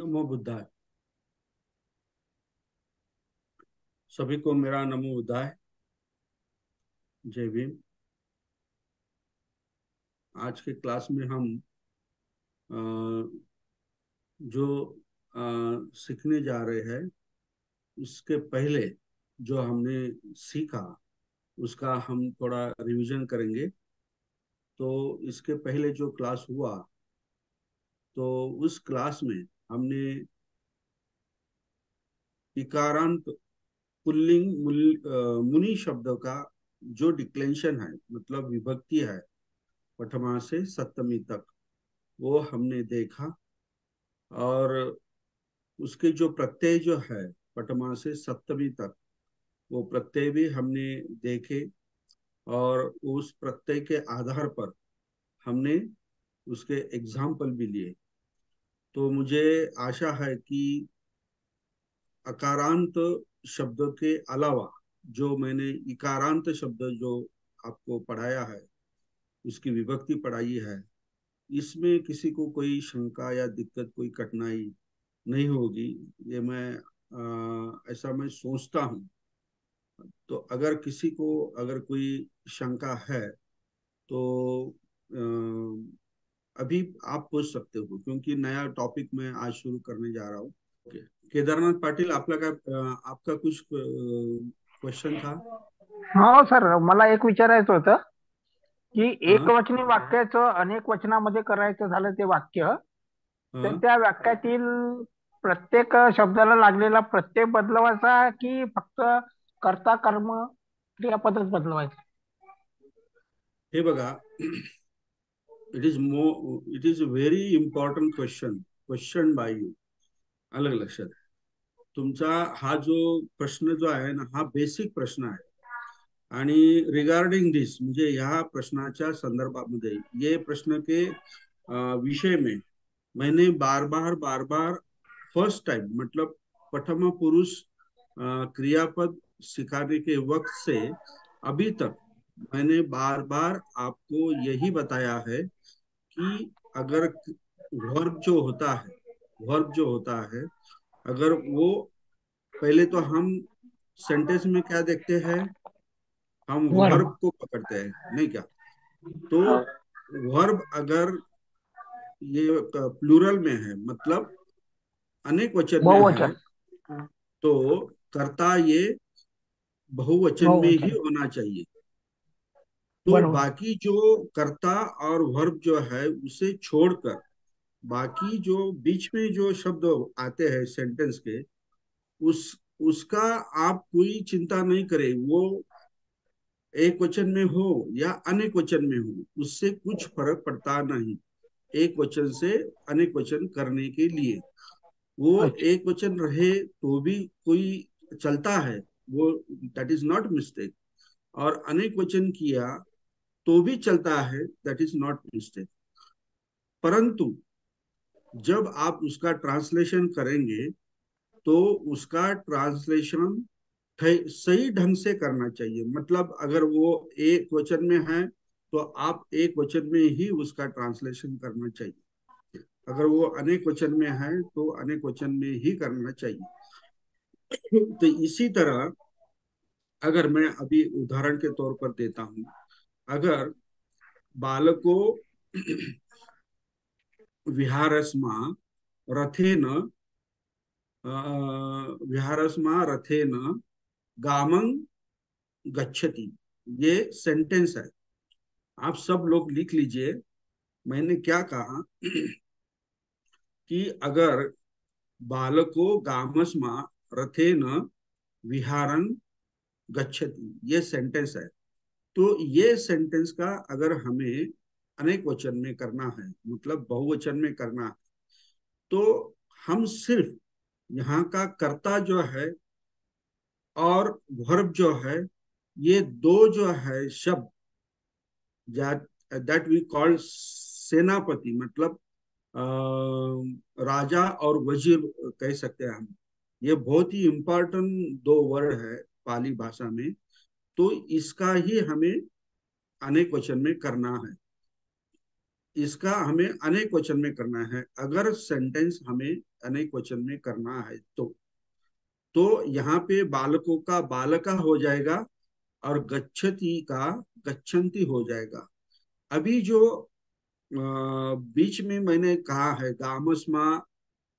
नमो बुद्धाय। सभी को मेरा नमो बुद्धाय। जय भीम। आज के क्लास में हम अ, जो सीखने जा रहे हैं उसके पहले जो हमने सीखा उसका हम थोड़ा रिवीजन करेंगे। तो इसके पहले जो क्लास हुआ तो उस क्लास में हमने इकारांत पुल्लिंग मुनि शब्द का जो डिक्लेंशन है, मतलब विभक्ति है, प्रथमा से सप्तमी तक वो हमने देखा। और उसके जो प्रत्यय जो है पटमा से सप्तमी तक वो प्रत्यय भी हमने देखे। और उस प्रत्यय के आधार पर हमने उसके एग्जाम्पल भी लिए। तो मुझे आशा है कि अकारांत शब्द के अलावा जो मैंने इकारांत शब्द जो आपको पढ़ाया है, उसकी विभक्ति पढ़ाई है, इसमें किसी को कोई शंका या दिक्कत, कोई कठिनाई नहीं होगी। ये मैं ऐसा मैं सोचता हूँ। तो अगर किसी को अगर कोई शंका है तो अभी आप पूछ सकते हो, क्योंकि नया टॉपिक मैं आज शुरू करने जा रहा हूँ। ओके। केदारनाथ पाटील, आपका कुछ क्वेश्चन था? हो सर, मला एक विचारायचं होतं की हाँ एकवचनी वाक्याचं अनेक वचनामध्ये करायचं झालं ते वाक्य, तर हाँ। त्या वाक्यातील प्रत्येक शब्दाला लागलेला प्रत्यय बदलवायचा की फक्त कर्ता कर्म क्रियापदच बदलवायचं? हे बघा, it is very important question by you. अलग लक्षात आहे. तुमचा हा जो प्रश्न जो आहे ना, हा बेसिक प्रश्न आहे. आणि रिगार्डिंग दिस, म्हणजे ह्या प्रश्नाच्या संदर्भामध्ये ये प्रश्न के विषय में मैंने बार बार फर्स्ट टाइम, मतलब प्रथम पुरुष क्रियापद सिखाने के वक्त से अभी तक मैंने बार बार आपको यही बताया है कि अगर वर्ब जो होता है, अगर वो पहले तो हम सेंटेंस में क्या देखते हैं, हम वर्ब वर्ब. को पकड़ते हैं, नहीं क्या? तो वर्ब अगर ये प्लूरल में है, मतलब अनेक वचन में है, बहुवचन. तो कर्ता ये बहुवचन में ही बहुवचन. होना चाहिए। तो बरोबर. बाकी जो कर्ता और वर्ब जो है उसे छोड़कर बाकी जो बीच में जो शब्द आते हैं सेंटेंस के, उस उसका आप कोई चिंता नहीं करें। वो एक वचन में हो या अनेक वचन में हो, उससे कुछ फर्क पड़ता नहीं। एक वचन से अनेक वचन करने के लिए वो अच्छा. एक वचन रहे तो भी कोई चलता है, वो दैट इज नॉट मिस्टेक। और अनेक वचन किया तो भी चलता है, दैट इज नॉट मिस्टेक। परंतु जब आप उसका ट्रांसलेशन करेंगे तो उसका ट्रांसलेशन सही ढंग से करना चाहिए। मतलब अगर वो एक वचन में है तो आप एक वचन में ही उसका ट्रांसलेशन करना चाहिए। अगर वो अनेक वचन में है तो अनेक वचन में ही करना चाहिए। तो इसी तरह अगर मैं अभी उदाहरण के तौर पर देता हूं, अगर बालको विहारस्मा रथेन विहारस्मा रथेन गामं गच्छति, ये सेंटेंस है। आप सब लोग लिख लीजिए। मैंने क्या कहा कि अगर बालको गामस्मा रथेन विहारन गच्छति, ये सेंटेंस है। तो ये सेंटेंस का अगर हमें अनेक वचन में करना है, मतलब बहुवचन में करना है, तो हम सिर्फ यहाँ का कर्ता जो है और वर्ब जो है, ये दो जो है शब्द, दैट वी कॉल सेनापति, मतलब राजा और वजीर कह सकते हैं हम। ये बहुत ही इंपॉर्टेंट दो वर्ड है पाली भाषा में। तो इसका ही हमें अनेक वचन में करना है। इसका हमें अनेक वचन में करना है। अगर सेंटेंस हमें अनेक वचन में करना है तो यहाँ पे बालकों का बालका हो जाएगा और गच्छति का गच्छन्ति हो जाएगा। अभी जो बीच में मैंने कहा है गामस्मा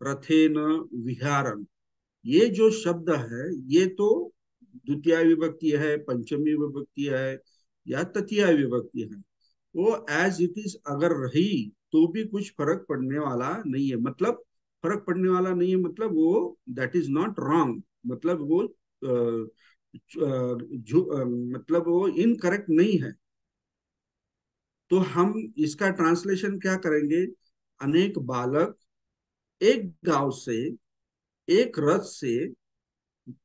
रथेन विहारम, ये जो शब्द है ये तो द्वितीय विभक्ति है, पंचमी विभक्ति है या तृतीय विभक्ति है। वो एज इट इज अगर रही तो भी कुछ फर्क पड़ने वाला नहीं है। मतलब फर्क पड़ने वाला नहीं है मतलब वो दैट इज नॉट रॉन्ग, मतलब वो मतलब वो इनकरेक्ट नहीं है। तो हम इसका ट्रांसलेशन क्या करेंगे? अनेक बालक एक गांव से, एक रथ से,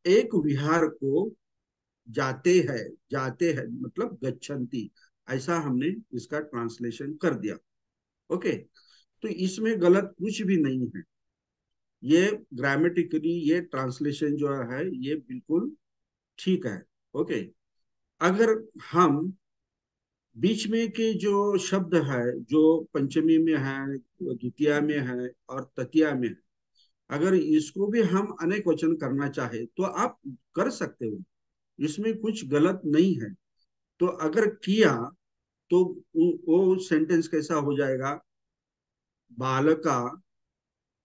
एक विहार को जाते हैं मतलब गच्छन्ति, ऐसा हमने इसका ट्रांसलेशन कर दिया। ओके, तो इसमें गलत कुछ भी नहीं है। ये ग्रामेटिकली ये ट्रांसलेशन जो है ये बिल्कुल ठीक है। ओके, अगर हम बीच में के जो शब्द है जो पंचमी में है, द्वितीया में है और तृतीया में है, अगर इसको भी हम अनेक वचन करना चाहे तो आप कर सकते हो, इसमें कुछ गलत नहीं है। तो अगर किया तो वो सेंटेंस कैसा हो जाएगा? बालका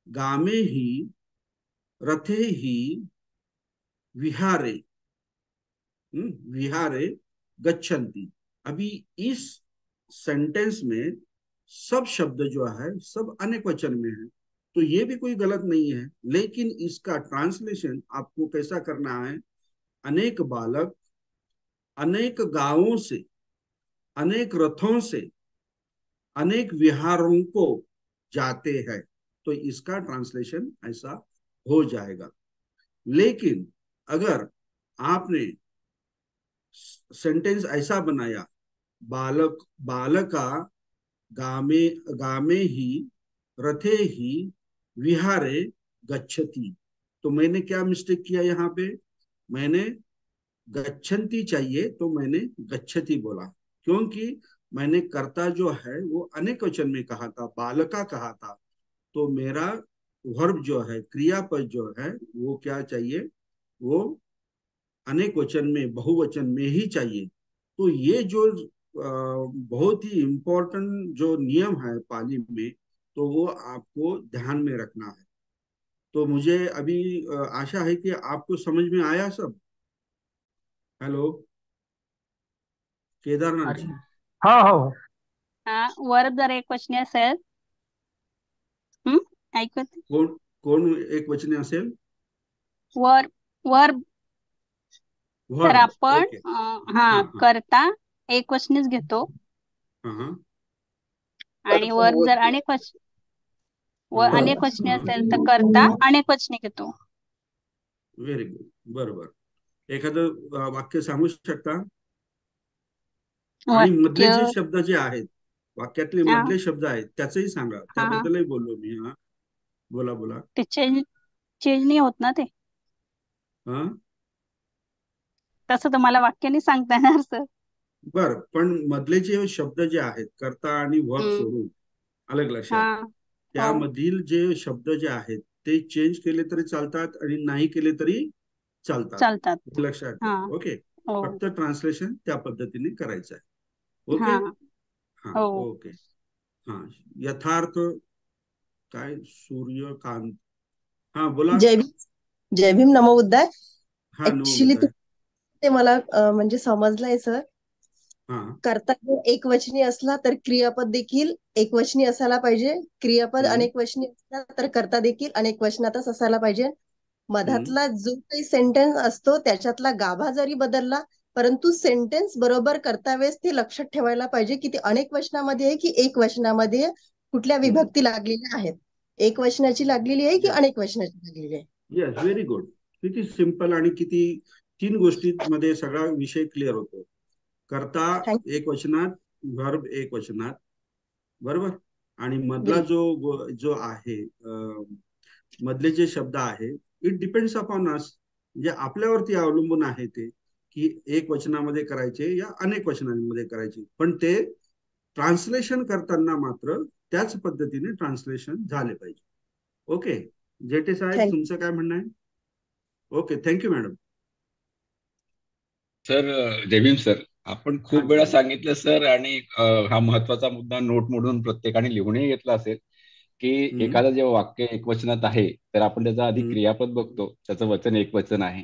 गामे ही रथे ही विहारे, विहारे गच्छन्ति। अभी इस सेंटेंस में सब शब्द जो है सब अनेक वचन में है, तो ये भी कोई गलत नहीं है। लेकिन इसका ट्रांसलेशन आपको कैसा करना है? अनेक बालक अनेक गांवों से, अनेक रथों से, अनेक विहारों को जाते हैं, तो इसका ट्रांसलेशन ऐसा हो जाएगा। लेकिन अगर आपने सेंटेंस ऐसा बनाया, बालक बालका गामे गामे ही रथे ही विहारे गच्छति, तो मैंने क्या मिस्टेक किया यहाँ पे? मैंने गच्छन्ति चाहिए तो मैंने गच्छति बोला, क्योंकि मैंने कर्ता जो है वो अनेक वचन में कहा था, बालका कहा था। तो मेरा वर्ब जो है, क्रियापद जो है वो क्या चाहिए? वो अनेक वचन में, बहुवचन में ही चाहिए। तो ये जो बहुत ही इम्पोर्टेंट जो नियम है पाली में, तो वो आपको ध्यान में रखना है। तो मुझे अभी आशा है कि आपको समझ में आया सब। हेलो केदारनाथ अरे जी, हो हो. हा, वर जर एक वचनी असेल. ऐकू येते? कोण कोण एक वचने असेल? वर वर तर वर्ब, आपण ओके। हा हाँ हाँ करता एक वचनीच घेतो. हाँ हाँ आणि वर जर हाँ अनेक वचनी हाँ, असेल तर करता अनेक वचनी घेतो. व्हेरी गुड, बरोबर। एखादं वाक्य सांगू शकता? आणि वाक्य. मधले जे शब्द जे आहेत, वाक्यातले हा मधले शब्द आहेत त्याचंही सांगा, हा हा त्याबद्दलही बोललो मी। हा, बोला बोला। ते चेंज चेंज नाही होत ना ते. हा, तसं तर मला वाक्याने सांगता येणार सर. बर, पण मधले जे शब्द जे आहेत कर्ता आणि वर्ब हम्म. सोडून, अलग हा. लक्षात, हो. त्यामधील जे शब्द जे आहेत ते चेंज केले तरी चालतात आणि नाही केले तरी चालतात, चालतात. हे लक्षात हा. ठेवा। ओके, हो. फक्त ट्रान्सलेशन त्या पद्धतीने करायचं आहे। ओके, हा. हा, हो. ओके। हा, यथार्थ काय सूर्यकांत, हा बोला। जय भीम. जय भीम, नमोबुद्धाय. हा, ऍक्च्युली नवोदित आहे। ते मला म्हणजे समजलंय सर. हा कर्ता जर एकवचनी असला तर क्रियापद देखील एकवचनी असायला पाहिजे. क्रियापद हम्म अनेकवचनी असला तर कर्ता देखील अनेकवचनातच असायला पाहिजे. हम्म मधातला जो काही सेंटेन्स असतो त्याच्यातला गाभा जरी बदलला, परंतु सेंटेन्स बरोबर करता वेळेस ते लक्षात ठेवायला पाहिजे की ती अनेक वचनामध्ये आहे की एक वचनामध्ये, कुठल्या हम्म विभक्ती लागलेल्या आहेत, एक वचनाची लागलेली आहे की येस अनेक वचनाची लागलेली आहे. Yes, very good. किती सिंपल आणि किती तीन गोष्टींमध्ये सगळा विषय क्लिअर होतो। कर्ता थँक्यू. एक वचनात, वर्ब एक वचनात, बरोबर। आणि मधला बिलकुल. जो जो आहे मधले जे शब्द आहे, इट डिपेंड्स अपॉन अस, म्हणजे आपल्यावरती अवलंबून आहे ते की एक वचनामध्ये करायचे या अनेक वचनांमध्ये करायचे, पण ते ट्रान्सलेशन करताना मात्र त्याच पद्धतीने ट्रान्सलेशन झाले पाहिजे. ओके, जेटे साहेब थँक तुमचं काय म्हणणं आहे? Okay, thank you madam. सर, जय भीम सर. आपण हा खूप वेळा जी. सांगितलं सर, आणि हा महत्वाचा मुद्दा नोट म्हणून प्रत्येकाने लिहूनही घेतला असेल, की हम्म, एखादं जेव्हा वाक्य एकवचनात आहे तर आपण त्याचा आधी हम्म, क्रियापद बघतो, त्याचं वचन एकवचन आहे,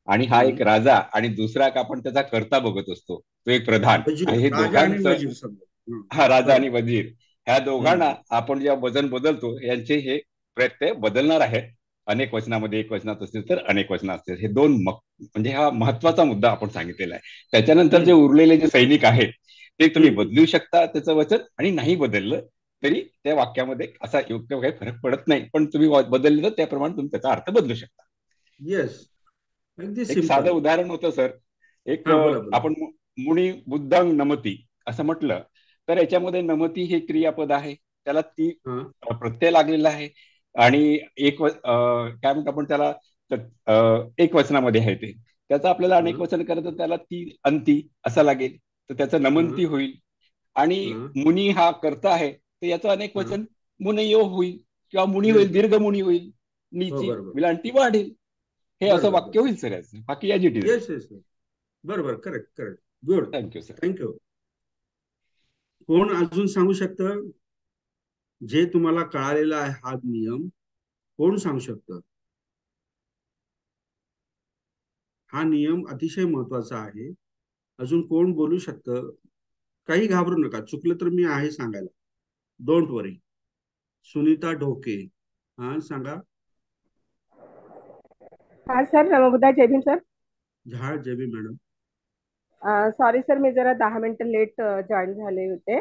आणि हा हम्म. एक राजा आणि दुसरा का आपण त्याचा कर्ता बघत असतो, तो एक प्रधान. वजीर, हे राजा आणि दोघांचं, वजीर समजा. हा राजा आणि बरोबर. वजीर, ह्या दोघांना हम्म, आपण जेव्हा वजन बदलतो, यांचे हे प्रत्यय बदलणार आहेत. अनेक वचनामध्ये एक वचनात असतील तर अनेक वचनात असतील, हे दोन म्हणजे हा महत्वाचा मुद्दा आपण सांगितलेला आहे. त्याच्यानंतर जे हम्म, उरलेले जे सैनिक आहेत ते तुम्ही हम्म. बदलू शकता त्याचं वचन, आणि नाही बदललं तरी त्या वाक्यामध्ये असा योग्य काही फरक पडत नाही, पण तुम्ही बदललं तर त्याप्रमाणे तुम्ही त्याचा अर्थ बदलू शकता. येस, अगदी एक साधं सिंपल. उदाहरण होतं सर. एक हा, बोला बोला. आपण मुनी बुद्धांग नमती असं म्हटलं तर याच्यामध्ये नमती हे क्रियापद आहे, त्याला ती हा, प्रत्यय लागलेला आहे, आणि काय म्हणतो आपण त्याला, एक वचनामध्ये आहे ते. त्याचं आपल्याला अनेक हा, वचन करायचं, त्याला ती अंती असं लागेल, तर त्याचं हा, नमंती होईल. आणि हा, मुनी हा करता आहे तर याचं अनेक हा. वचन मुनयो होईल, किंवा मुनी येस, होईल, दीर्घ मुनी होईल, हो, नीची बरोबर विलांटी वाढेल. हे असं बरोबर वाक्य बरोबर. होईल सर याचं. बाकी ॲज इट इज आहे. येस येस येस, बरोबर, correct correct, good, thank you sir. Thank you. कोण अजून सांगू शकतं जे तुम्हाला कळालेला आहे हा नियम? कोण सांगू शकतं? हा नियम अतिशय महत्वाचा आहे. अजून कोण बोलू शकतं? काही घाबरू नका, चुकलं तर मी आहे सांगायला. डोंट वरी. सुनीता ढोके, हा सांगा. हा सर, नमोबुद्धा, जय भीम सर. झाड जेबी मॅडम. सॉरी सर, मी जरा 10 मिनिटं लेट जॉईन झाले होते.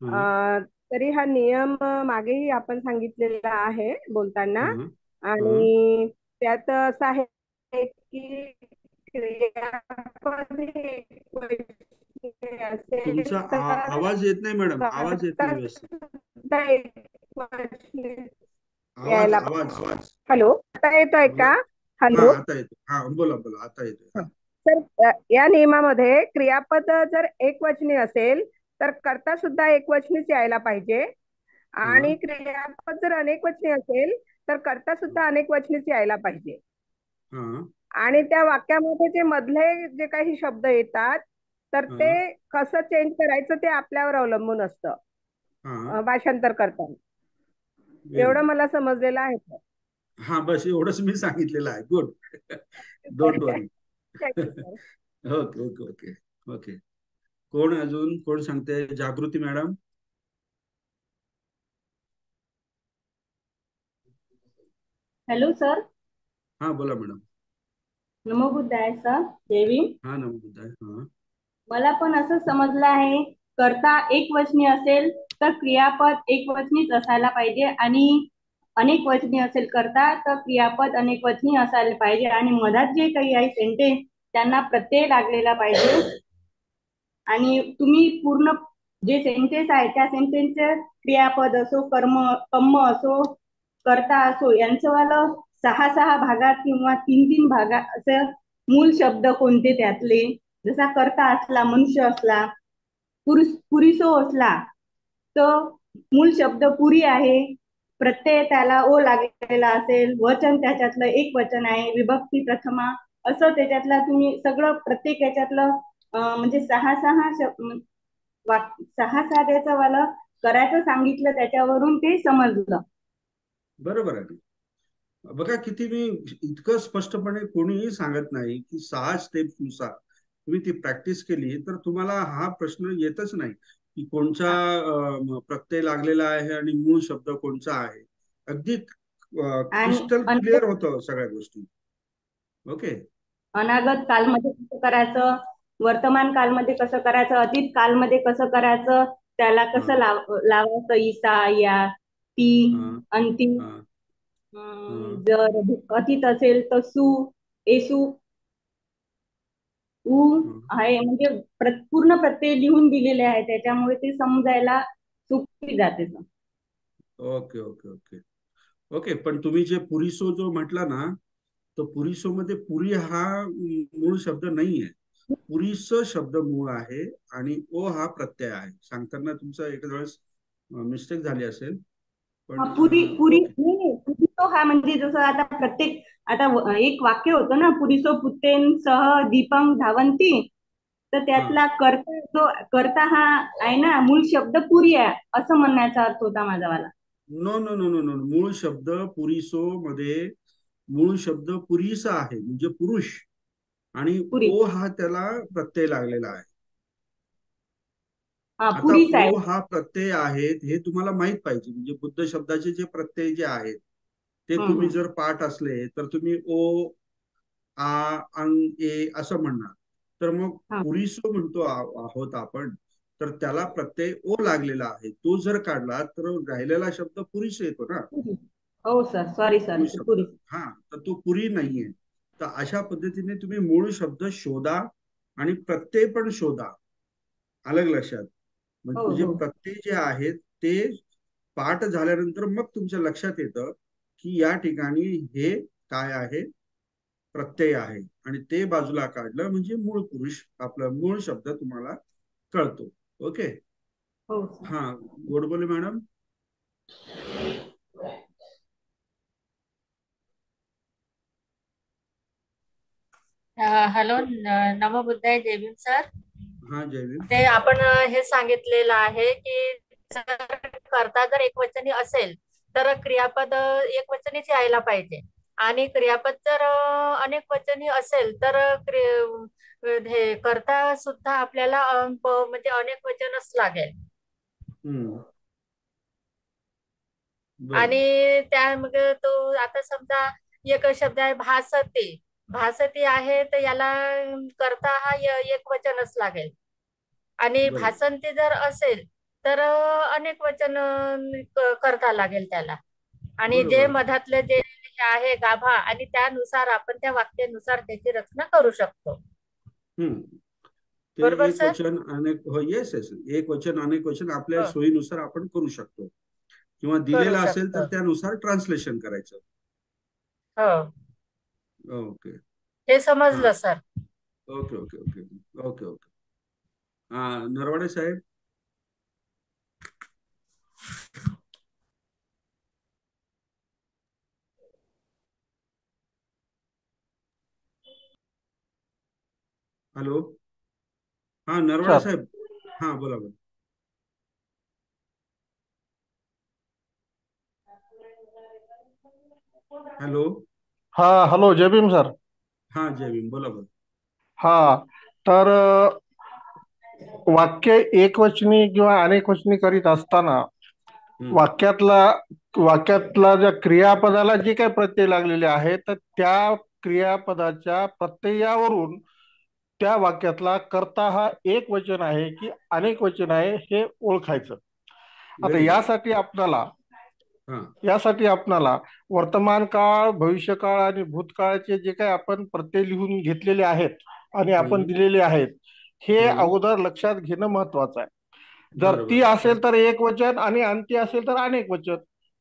हा, तरी हा नियम मागेही आपण सांगितलेला आहे बोलताना, हा, हा. आणि त्यात असं आहे की क्रियापद हे असेल तुमचा तर आवाज येत नाही मॅडम, आवाज येत कर्ता नाही व्यवस्थित. सुद्धा एकवचनी आवाज यायला आवाज पाहिजे. हॅलो, आता येतोय आवाज. का? हा, हॅलो. आता येतो. हा, बोला बोला, आता येतोय. हा. तर या नियमामध्ये क्रियापद जर एकवचनी असेल तर कर्ता सुद्धा एकवचनीच यायला पाहिजे, हा, आणि क्रियापद जर अनेकवचनी असेल तर कर्ता सुद्धा अनेकवचनीच यायला पाहिजे. हा, आणि त्या वाक्यामध्ये जे मधले जे काही शब्द येतात तर ते हा, कसं चेंज करायचं ते आपल्यावर अवलंबून असतं हा. भाषांतर करताना. व्हेरी एवढं गुड. मला समजलेलं आहे सर. हा, बस एवढंच मी सांगितलेलं आहे. Good. Don't worry. Thank you sir. Okay okay okay okay. कोण अजून कोण सांगते? जागृती मॅडम. Hello sir. हा, बोला मॅडम. नमो बुद्धाय सर. देवी. हा, नमस्कार. हा, मला पण असं समजलं आहे, कर्ता एकवचनी असेल तर क्रियापद एकवचनीच असायला पाहिजे, आणि अनेक वचनी असेल कर्ता तर क्रियापद अनेक वचनी असायला पाहिजे, आणि मधात जे काही आहे सेंटेन्स त्यांना प्रत्यय लागलेला पाहिजे. आणि तुम्ही पूर्ण जे सेंटेन्स आहे त्या सेंटेन्सचे क्रियापद असो, कर्म असो, कर्ता असो, यांचं वालं 6 भागात किंवा 3 भागात असं मूल शब्द कोणते त्यातले, जसा कर्ता असला, मनुष्य असला, पुरीसो असला तर मूल शब्द पुरी आहे, प्रत्यय त्याला ओ लागलेला असेल, वचन त्याच्यातलं एक वचन आहे, विभक्ती प्रथमा, असं त्याच्यातलं तुम्ही सगळं प्रत्येक याच्यातलं म्हणजे 6 त्याचं वाला करायचं सांगितलं, त्याच्यावरून ते समजलं. बरोबर आहे. बघा किती मी इतकं स्पष्टपणे कोणीही सांगत नाही की 6 स्टेप्स नुसार तुम्ही ती प्रॅक्टिस केली तर तुम्हाला हा प्रश्न येतच नाही की कोणचा प्रत्यय लागलेला आहे आणि मूळ शब्द कोणचा आहे. अगदी आणि क्रिस्टल क्लिअर होतं सगळ्या गोष्टी. ओके. अनागत कालमध्ये कसं करायचं, वर्तमान कालमध्ये कसं करायचं, अतीत कालमध्ये कसं करायचं, त्याला कसं हा, लावायचं, ईसा, या, ती, हा, अंतिम. हा, हा. जर अतीत असेल तर सु, येसु, उ आहे, म्हणजे पूर्ण प्रत्यय लिहून दिलेले आहे, त्याच्यामुळे ते समजायला सोपी जाते. Okay okay okay okay. पण तुम्ही जे पुरीसो जो म्हटला ना, तो पुरीसो मध्ये पुरी हा मूळ शब्द नाहीये. पुरीस शब्द मूळ आहे आणि ओ हा प्रत्यय आहे. सांगताना तुमचा एखाद्या वेळेस मिस्टेक झाली असेल, पण पुरी पुरी ओके. नाही नाही, पुरीसो हा म्हणजे जसं आता प्रत्येक आता एक वाक्य होतं ना, पुरीसो पुत्तेन सह दीपं धावंती. तर हा, त्यातला कर्ता जो कर्ता हा आहे ना, मूळ शब्द पुरी आहे असं म्हणण्याचा अर्थ होता माझावाला. No no no no no, मूळ शब्द पुरीसो मध्ये मूळ शब्द पुरीस आहे म्हणजे पुरुष, आणि पुरी, ओ हा त्याला प्रत्यय लागलेला आहे. हा आता पुरीच आहे. ओ हा प्रत्यय आहेत हे तुम्हाला माहित पाहिजे. म्हणजे बुद्ध शब्दाचे जे प्रत्यय जे आहेत ते हम्म तुम्ही हम्म. जर पाठ असले तर तुम्ही ओ, आ, अंग, ए असं म्हणणार. तर मग हा. पुरीसो म्हणतो आहोत आपण, तर त्याला प्रत्यय ओ लागलेला आहे. तो जर काढला तर राहिलेला शब्द पुरीस येतो ना, पुरी. हो सर, सॉरी मूळ सर, शब्द. पुरी. हा, तर तो पुरी नाहीये. तर अशा पद्धतीने तुम्ही मूळ शब्द शोधा आणि प्रत्यय पण शोधा. अलग लक्षात. हो म्हणजे हो प्रत्यय जे आहेत ते पाठ झाल्यानंतर मग तुमच्या लक्षात येतं की या ठिकाणी हे काय आहे, प्रत्यय आहे, आणि ते बाजूला काढलं म्हणजे मूळ पुरुष आपला मूळ शब्द तुम्हाला कळतो. ओके. हो सर. हा, गोडबोले मॅडम. हॅलो, नमो बुद्धाय, जय भीम सर. हा, जयवीर. ते आपण हे सांगितलेलं आहे की कर्ता जर एकवचनी असेल तर क्रियापद एकवचनीच यायला पाहिजे, आणि क्रियापद जर अनेक वचनी असेल तर हे कर्ता सुद्धा आपल्याला म्हणजे अनेक वचनच लागेल. हम्म, आणि बरोबर. त्या मग तो आता समजा एक शब्द आहे भासते. भासती आहे तर याला कर्ता हा एक वचनच लागेल, आणि बरोबर. भासंती जर असेल तर अनेक वचन करता लागेल त्याला. आणि जे बरोबर. मधातलं जे आहे गाभा, आणि त्यानुसार आपण त्या वाक्यानुसार त्याची रचना करू शकतो. हम्म. ते बरोबर एक सर? वचन अनेक, हो, येस येस, एक वचन अनेक वचन आपल्या हो, सोयीनुसार आपण करू शकतो, किंवा करू दिलेला असेल तर शकतो. त्यानुसार ट्रान्सलेशन करायचं. हो, ओके. हे हा, समजलं sir. Okay okay okay okay okay. हा, नरवाडे साहेब. हॅलो. हा, नरवाडे सर. साहेब. हा, बोला बोला. हॅलो. हा, हॅलो, जय भीम सर. हा, जय भीम, बोला बोला. हा, तर वाक्य एकवचनी किंवा अनेकवचनी करीत असताना हम्म, वाक्यातला वाक्यातला ज्या क्रियापदाला जे काही प्रत्यय लागलेले आहेत तर त्या क्रियापदाच्या प्रत्ययावरून त्या वाक्यातला कर्ता हा एक वचन आहे की अनेक वचन आहे हे ओळखायचं. आता व्हेरी गुड. हा. यासाठी आपणाला वर्तमान काळ, भविष्यकाळ आणि भूतकाळाचे जे काही आपण प्रत्यय लिहून घेतलेले आहेत आणि आपण हम्म, दिलेले आहेत हे हम्म, अगोदर लक्षात घेणं महत्वाचं आहे. जर ती बरोबर. असेल तर एक वचन आणि अंती असेल तर अनेक वचन.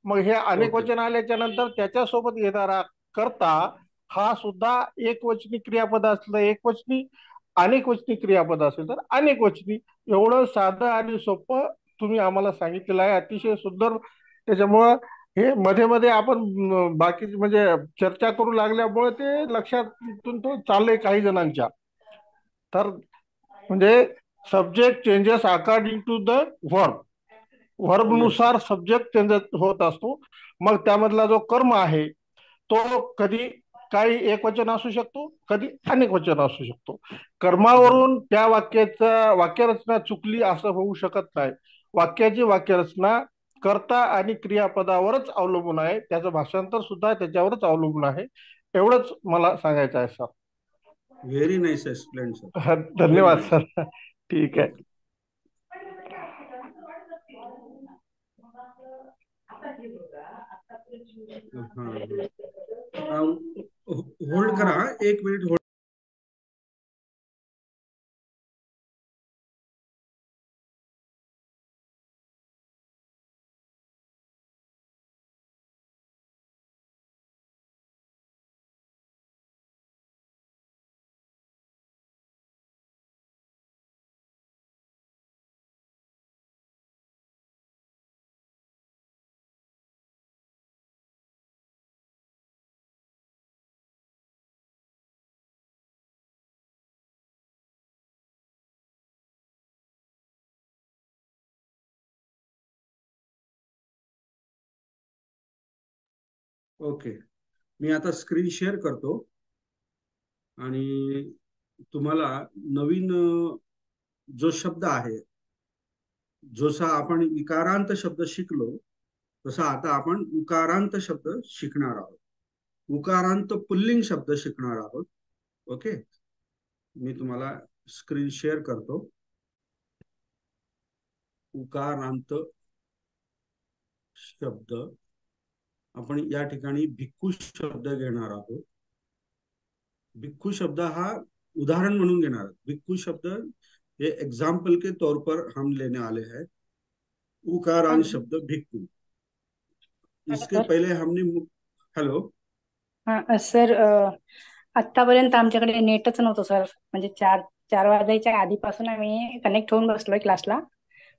मग हे अनेक ओके. वचन आल्याच्या नंतर त्याच्यासोबत येणारा कर्ता हा सुद्धा एकवचनी क्रियापद असलं एकवचनी, अनेक वचनी क्रियापद असेल तर अनेक वचनी. एवढं साधं आणि सोपं तुम्ही आम्हाला सांगितलेलं आहे, अतिशय सुंदर. त्याच्यामुळं हे मध्ये मध्ये आपण बाकी म्हणजे चर्चा करू लागल्यामुळे ते लक्षातून तो चाललंय काही जणांच्या. तर म्हणजे subject changes according to the verb. Yes. वर्बनुसार सब्जेक्ट चेंजेस होत असतो. मग त्यामधला जो कर्म आहे तो कधी काही एक वचन असू शकतो, कधी अनेक वचन असू शकतो. बरोबर. कर्मावरून त्या वाक्याचा वाक्यरचना चुकली असं होऊ शकत नाही. वाक्याची वाक्यरचना कर्ता आणि क्रियापदावरच अवलंबून आहे, त्याचं भाषांतर सुद्धा त्याच्यावरच अवलंबून आहे. एवढंच मला सांगायचं आहे sir. Very nice explain sir. Very धन्यवाद नाईस. सर. ठीक आहे. ओके. हा, होल्ड करा, 1 मिनिट होल्ड. ओके, मी आता स्क्रीन शेअर करतो आणि तुम्हाला नवीन जो शब्द आहे, जसा आपण इकारांत शब्द शिकलो तसा आता आपण उकारांत शब्द शिकणार आहोत. उकारांत पुल्लिंग शब्द शिकणार आहोत. ओके, मी तुम्हाला स्क्रीन शेअर करतो. उकारांत शब्द आपण या ठिकाणी भिक्खू शब्द घेणार आहोत. भिक्खू शब्द हा उदाहरण म्हणून घेणार. भिक्खू शब्द ये एग्जाम्पल के तौर पर हम लेने वाले हैं. उकारांत शब्द भिक्खू. इसके पहले हमने हेलो सर, आतापर्यंत आमच्याकडे नेटच नव्हतं सर. म्हणजे 4 वाजायच्या आधीपासून आम्ही कनेक्ट होऊन बसलोय क्लासला.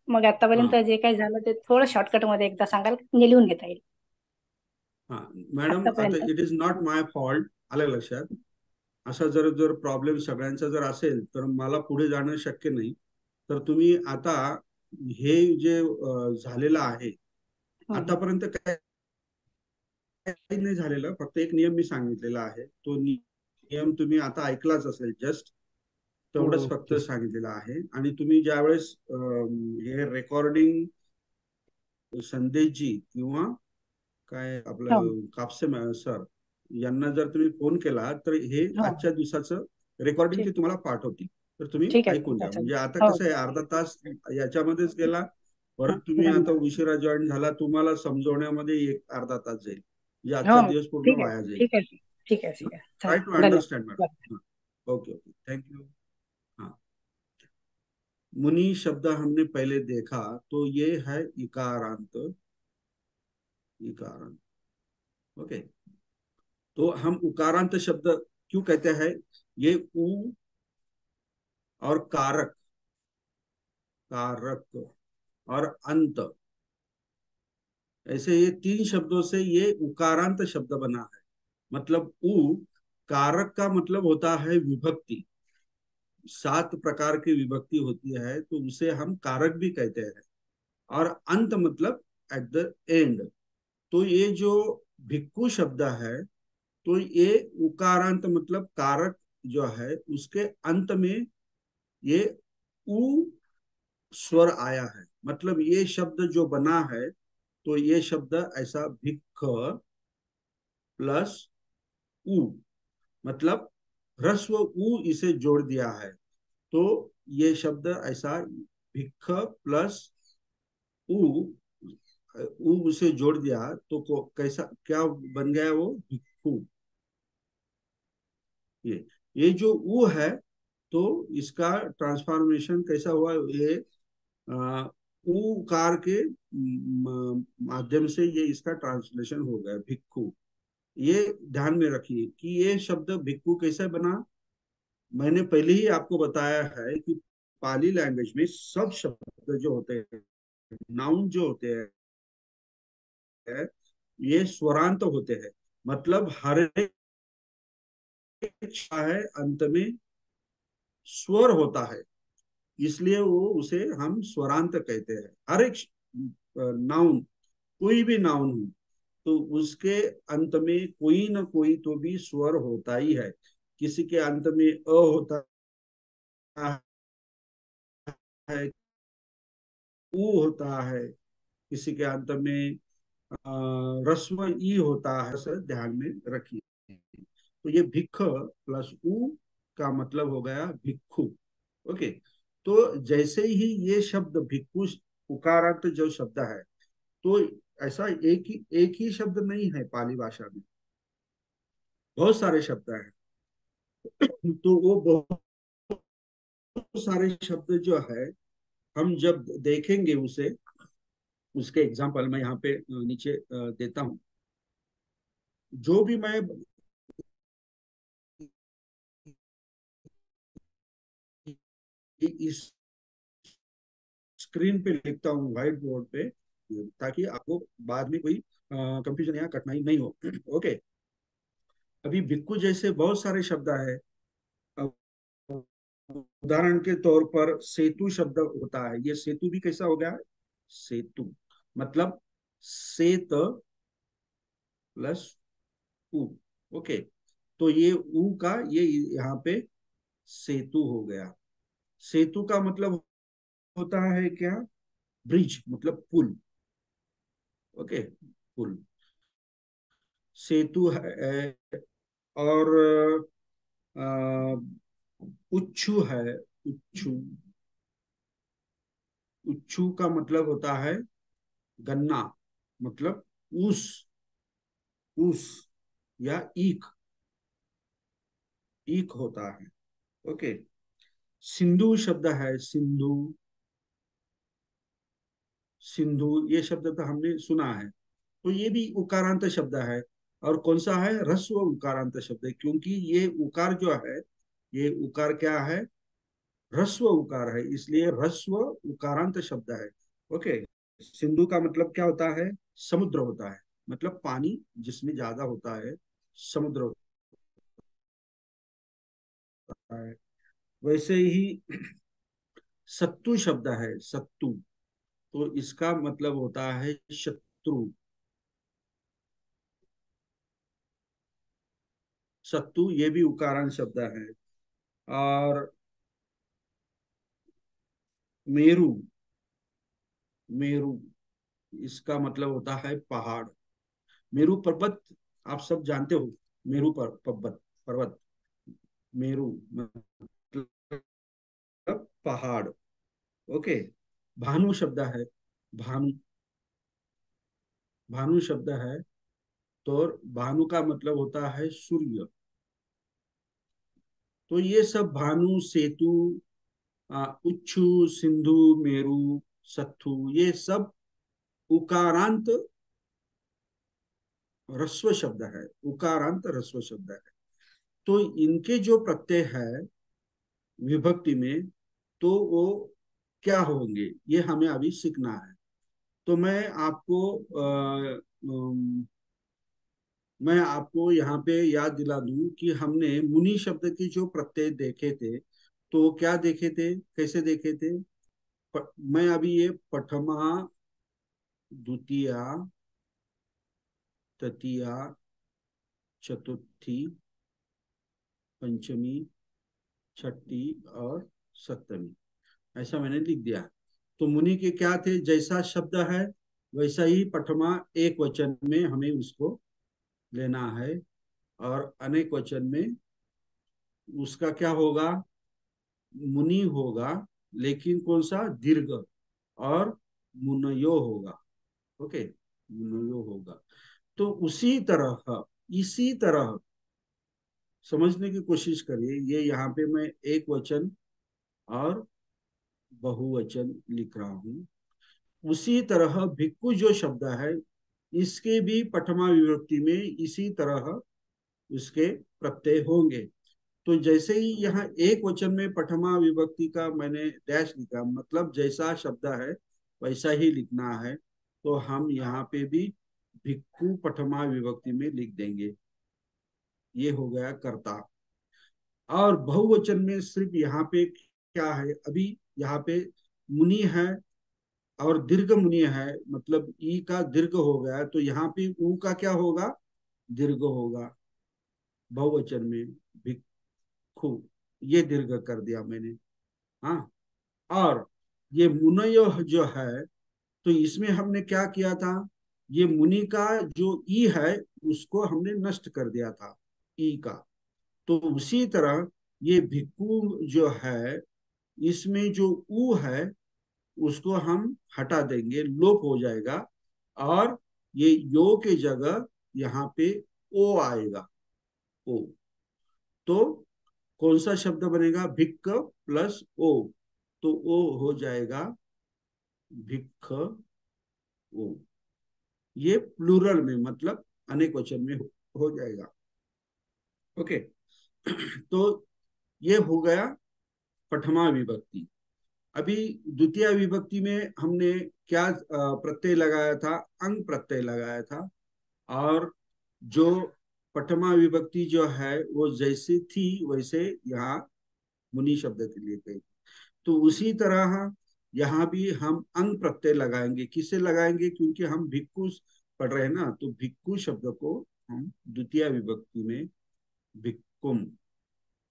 मग आतापर्यंत जे काही झालं ते थोडं शॉर्टकट मध्ये एकदा सांगाल, म्हणजे लिहून घेता येईल. मॅडम, आता it is not my fault. आलं लक्षात? असा जर प्रॉब्लेम सगळ्यांचा जर असेल तर मला पुढे जाणं शक्य नाही. तर तुम्ही आता हे जे झालेलं आहे आतापर्यंत काही नाही झालेलं, फक्त एक नियम मी सांगितलेला आहे. तो नियम तुम्ही आता ऐकलाच असेल. जस्ट तेवढंच फक्त सांगितलेलं आहे. आणि तुम्ही ज्यावेळेस हे रेकॉर्डिंग संदेशजी किंवा काय आपलं कापसे सर यांना जर तुम्ही फोन केला तर हे आजच्या दिवसाचं रेकॉर्डिंग ते तुम्हाला पाठवतील. तर तुम्ही ऐकून घ्या. म्हणजे आता कसं आहे, अर्धा तास याच्यामध्येच गेला. परत तुम्ही आता उशिरा जॉईन झाला, तुम्हाला समजवण्यामध्ये 1-अर्धा तास जाईल. म्हणजे आजचा दिवस पूर्ण वाया जाईल. ठीक आहे. Try to understand madam. Okay, thank you. हाँ, मुनि शब्द हमने पहले देखा तो ये है इकारांत. इकारांत. ओके, तो हम उकारांत शब्द क्यों कहते हैं? ये उ और कारक, कारक और अंत, ऐसे ये 3 शब्दों से ये उकारांत शब्द बना है. मतलब उ कारक का मतलब होता है विभक्ति. 7 प्रकार की विभक्ति होती है तो उसे हम कारक भी कहते हैं. और अंत मतलब एट द एंड. तो ये जो भिक्खू शब्द है तो ये उकारांत मतलब कारक जो है उसके अंत में ये उ स्वर आया है. मतलब ये शब्द जो बना है तो ये शब्द ऐसा भिक्ख प्लस उ, मतलब ह्रस्व उ इसे जोड़ दिया है. तो ये शब्द ऐसा भिक्ख प्लस उ उसे जोड़ दिया तो कैसा क्या बन गया? वो भिक्खू. ये जो उ है तो इसका ट्रांसफॉर्मेशन कैसा हुआ? ये उकार के माध्यम से ये इसका ट्रांसलेशन हो गया भिक्खू. ये ध्यान में रखिए कि ये शब्द भिक्खू कैसे बना. मैंने पहले ही आपको बताया है कि पाली लैंग्वेज में सब शब्द जो होते हैं, नाउन जो होते हैं, ये स्वरांत होते हैं. मतलब हर एक है अंत में स्वर होता है, इसलिए वो उसे हम स्वरांत कहते हैं. हर एक नाउन, कोई भी नाउन हो तो उसके अंत में कोई ना कोई तो भी स्वर होता ही है. किसी के अंत में अ होता है, उ होता है, किसी के अंत में रस्व ई होता है. सर ध्यान में रखिए. तो ये भिक्ख प्लस उ का मतलब हो गया भिक्खू. ओके, तो जैसे ही ये शब्द भिक्खू उकारांत जो शब्द है तो ऐसा एक ही शब्द नहीं है. पाली भाषा में बहुत सारे शब्द हैं. तो वो बहुत सारे शब्द जो है हम जब देखेंगे उसे, उसके एग्जाम्पल मैं यहाँ पे नीचे देता हूँ. जो भी मैं इस स्क्रीन पे लिखता हूँ व्हाइट बोर्ड पे, ताकि आपको बाद में कोई कंफ्यूजन या कठिनाई नहीं हो. ओके, अभी भिक्खू जैसे बहुत सारे शब्द है. उदाहरण के तौर पर सेतु शब्द होता है. ये सेतु भी कैसा हो गया है? सेतु मतलब सेत प्लस ऊ। ओके, तो ये ऊ का ये यहाँ पे सेतु हो गया। सेतु का मतलब होता है क्या? ब्रिज, मतलब पुल। ओके, पुल, सेतु है। और अ, उच्छु है। उच्छु, उच्छु का मतलब होता है गन्ना, मतलब ऊस। ऊस या ईख, ईख होता है। ओके, सिंधु शब्द है। सिंधु, सिंधु ये शब्द तो हमने सुना है, तो ये भी उकारांत शब्द है। और कौन सा है? ह्रस्व उकारांत शब्द है, क्योंकि ये उकार जो है, ये उकार क्या है? ह्रस्व उकार है, इसलिए ह्रस्व उकारांत शब्द है। ओके, सिंधु का मतलब क्या होता है? समुद्र होता है, मतलब पानी जिसमें ज्यादा होता है, समुद्र होता है। वैसे ही सत्तु शब्द है। सत्तु, तो इसका मतलब होता है शत्रु। सत्तु ये भी उकारांत शब्द है। और मेरू, मेरू इसका मतलब होता है पहाड़। मेरू पर्वत आप सब जानते हो। मेरू पर्वत, पर्वत, मेरू मतलब पहाड़। ओके, भानु शब्द है। भानु, भानु शब्द है, तो भानु का मतलब होता है सूर्य। तो ये सब भानु, सेतु, उच्छु, सिंधु, मेरू, सत्थु, ये सब उकारांत ह्रस्व शब्द है। उकारांत ह्रस्व शब्द है। तो इनके जो प्रत्यय है विभक्ति में, तो वो क्या होंगे, ये हमें अभी सीखना है। तो मैं आपको यहाँ पे याद दिला दूं कि हमने मुनि शब्द की जो प्रत्यय देखे थे, तो क्या देखे थे, कैसे देखे थे? मैं अभी ये प्रथमा, द्वितीया, तृतीया, चतुर्थी, पंचमी, छठी और सप्तमी, ऐसा मैंने लिख दिया। तो मुनि के क्या थे? जैसा शब्द है वैसा ही प्रथमा एक वचन में हमें उसको लेना है, और अनेक वचन में उसका क्या होगा? मुनि होगा, लेकिन कौन सा? दीर्घ, और मुनयो होगा। ओके, मुनयो होगा। तो उसी तरह, इसी तरह समझने की कोशिश करिए। ये यहाँ पे मैं एक वचन और बहुवचन लिख रहा हूँ। उसी तरह भिक्खु जो शब्द है, इसके भी प्रथमा विभक्ति में इसी तरह उसके प्रत्यय होंगे। तो जैसे ही यहाँ एक वचन में प्रथमा विभक्ति का मैंने डैश लिखा, मतलब जैसा शब्द है वैसा ही लिखना है, तो हम यहाँ पे भी भिक्खु प्रथमा विभक्ति में लिख देंगे। ये हो गया कर्ता। और बहुवचन में सिर्फ यहाँ पे क्या है, अभी यहाँ पे मुनि है और दीर्घ मुनि है, मतलब ई का दीर्घ हो गया, तो यहाँ पे ऊ का क्या होगा? दीर्घ होगा बहुवचन में, भिक्खु, ये दीर्घ कर दिया मैंने। हाँ, और ये मुनयो जो है, तो इसमें हमने क्या किया था? ये मुनि का जो ई है उसको हमने नष्ट कर दिया था, ई का। तो उसी तरह ये भिक्खु जो है, इसमें जो ऊ है उसको हम हटा देंगे, लोप हो जाएगा, और ये यो के जगह यहाँ पे ओ आएगा। ओ, तो कौन सा शब्द बनेगा? भिक्ख प्लस ओ, तो ओ हो जाएगा भिक्ख ओ। ये प्लूरल में, मतलब अनेक वचन में हो जाएगा। ओके, तो ये हो गया प्रथमा विभक्ति। अभी द्वितीय विभक्ति में हमने क्या प्रत्यय लगाया था? अंग प्रत्यय लगाया था। और जो प्रथमा विभक्ति जो है वो जैसी थी वैसे यहाँ मुनि शब्द के लिए गई। तो उसी तरह यहाँ भी हम अंग प्रत्यय लगाएंगे। किसे लगाएंगे? क्योंकि हम भिक्खु पढ़ रहे हैं ना, तो भिक्खु शब्द को हम द्वितीय विभक्ति में भिक्कुम,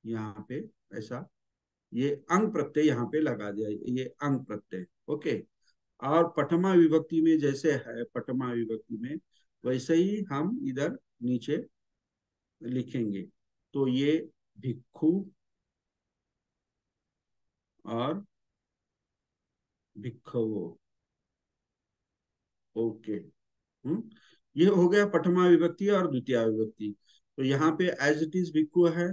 यहाँ पे ऐसा ये अंग प्रत्यय यहाँ पे लगा दिया, ये अंग प्रत्यय। ओके, और पठमा विभक्ति में जैसे है पठमा विभक्ति में वैसे ही हम इधर नीचे लिखेंगे। तो ये भिक्खु और भिक्खवो। ओके, ये हो गया पठमा विभक्ति और द्वितीय विभक्ति। तो यहाँ पे एज इट इज भिक्खु है,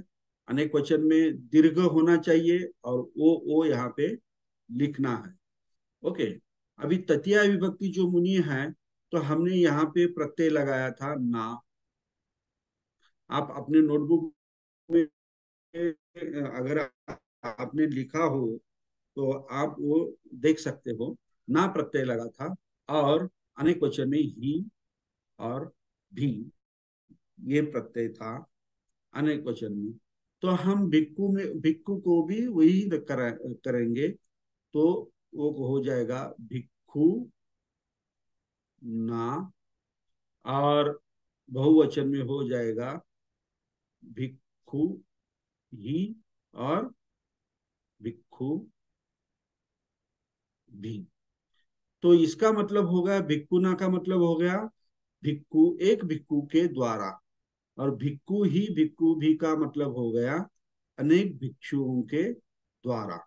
अनेक वचन में दीर्घ होना चाहिए और ओ यहाँ पे लिखना है। ओके, अभी तृतीय विभक्ति जो मुनि है तो हमने यहाँ पे प्रत्यय लगाया था ना। आप अपने नोटबुक में अगर आपने लिखा हो तो आप वो देख सकते हो, ना प्रत्यय लगा था और अनेक वचन में ही और भी ये प्रत्यय था अनेक वचन में। तो हम भिक्खु को भी वही करेंगे। तो वो हो जाएगा भिक्खु ना, और बहुवचन में हो जाएगा भिक्खु ही और भिक्खु भी। तो इसका मतलब होगा भिक्खुना का मतलब हो गया भिक्खु, एक भिक्खु के द्वारा, और भिक्खु ही भिक्खु भी का मतलब हो गया अनेक भिक्षुओं के द्वारा,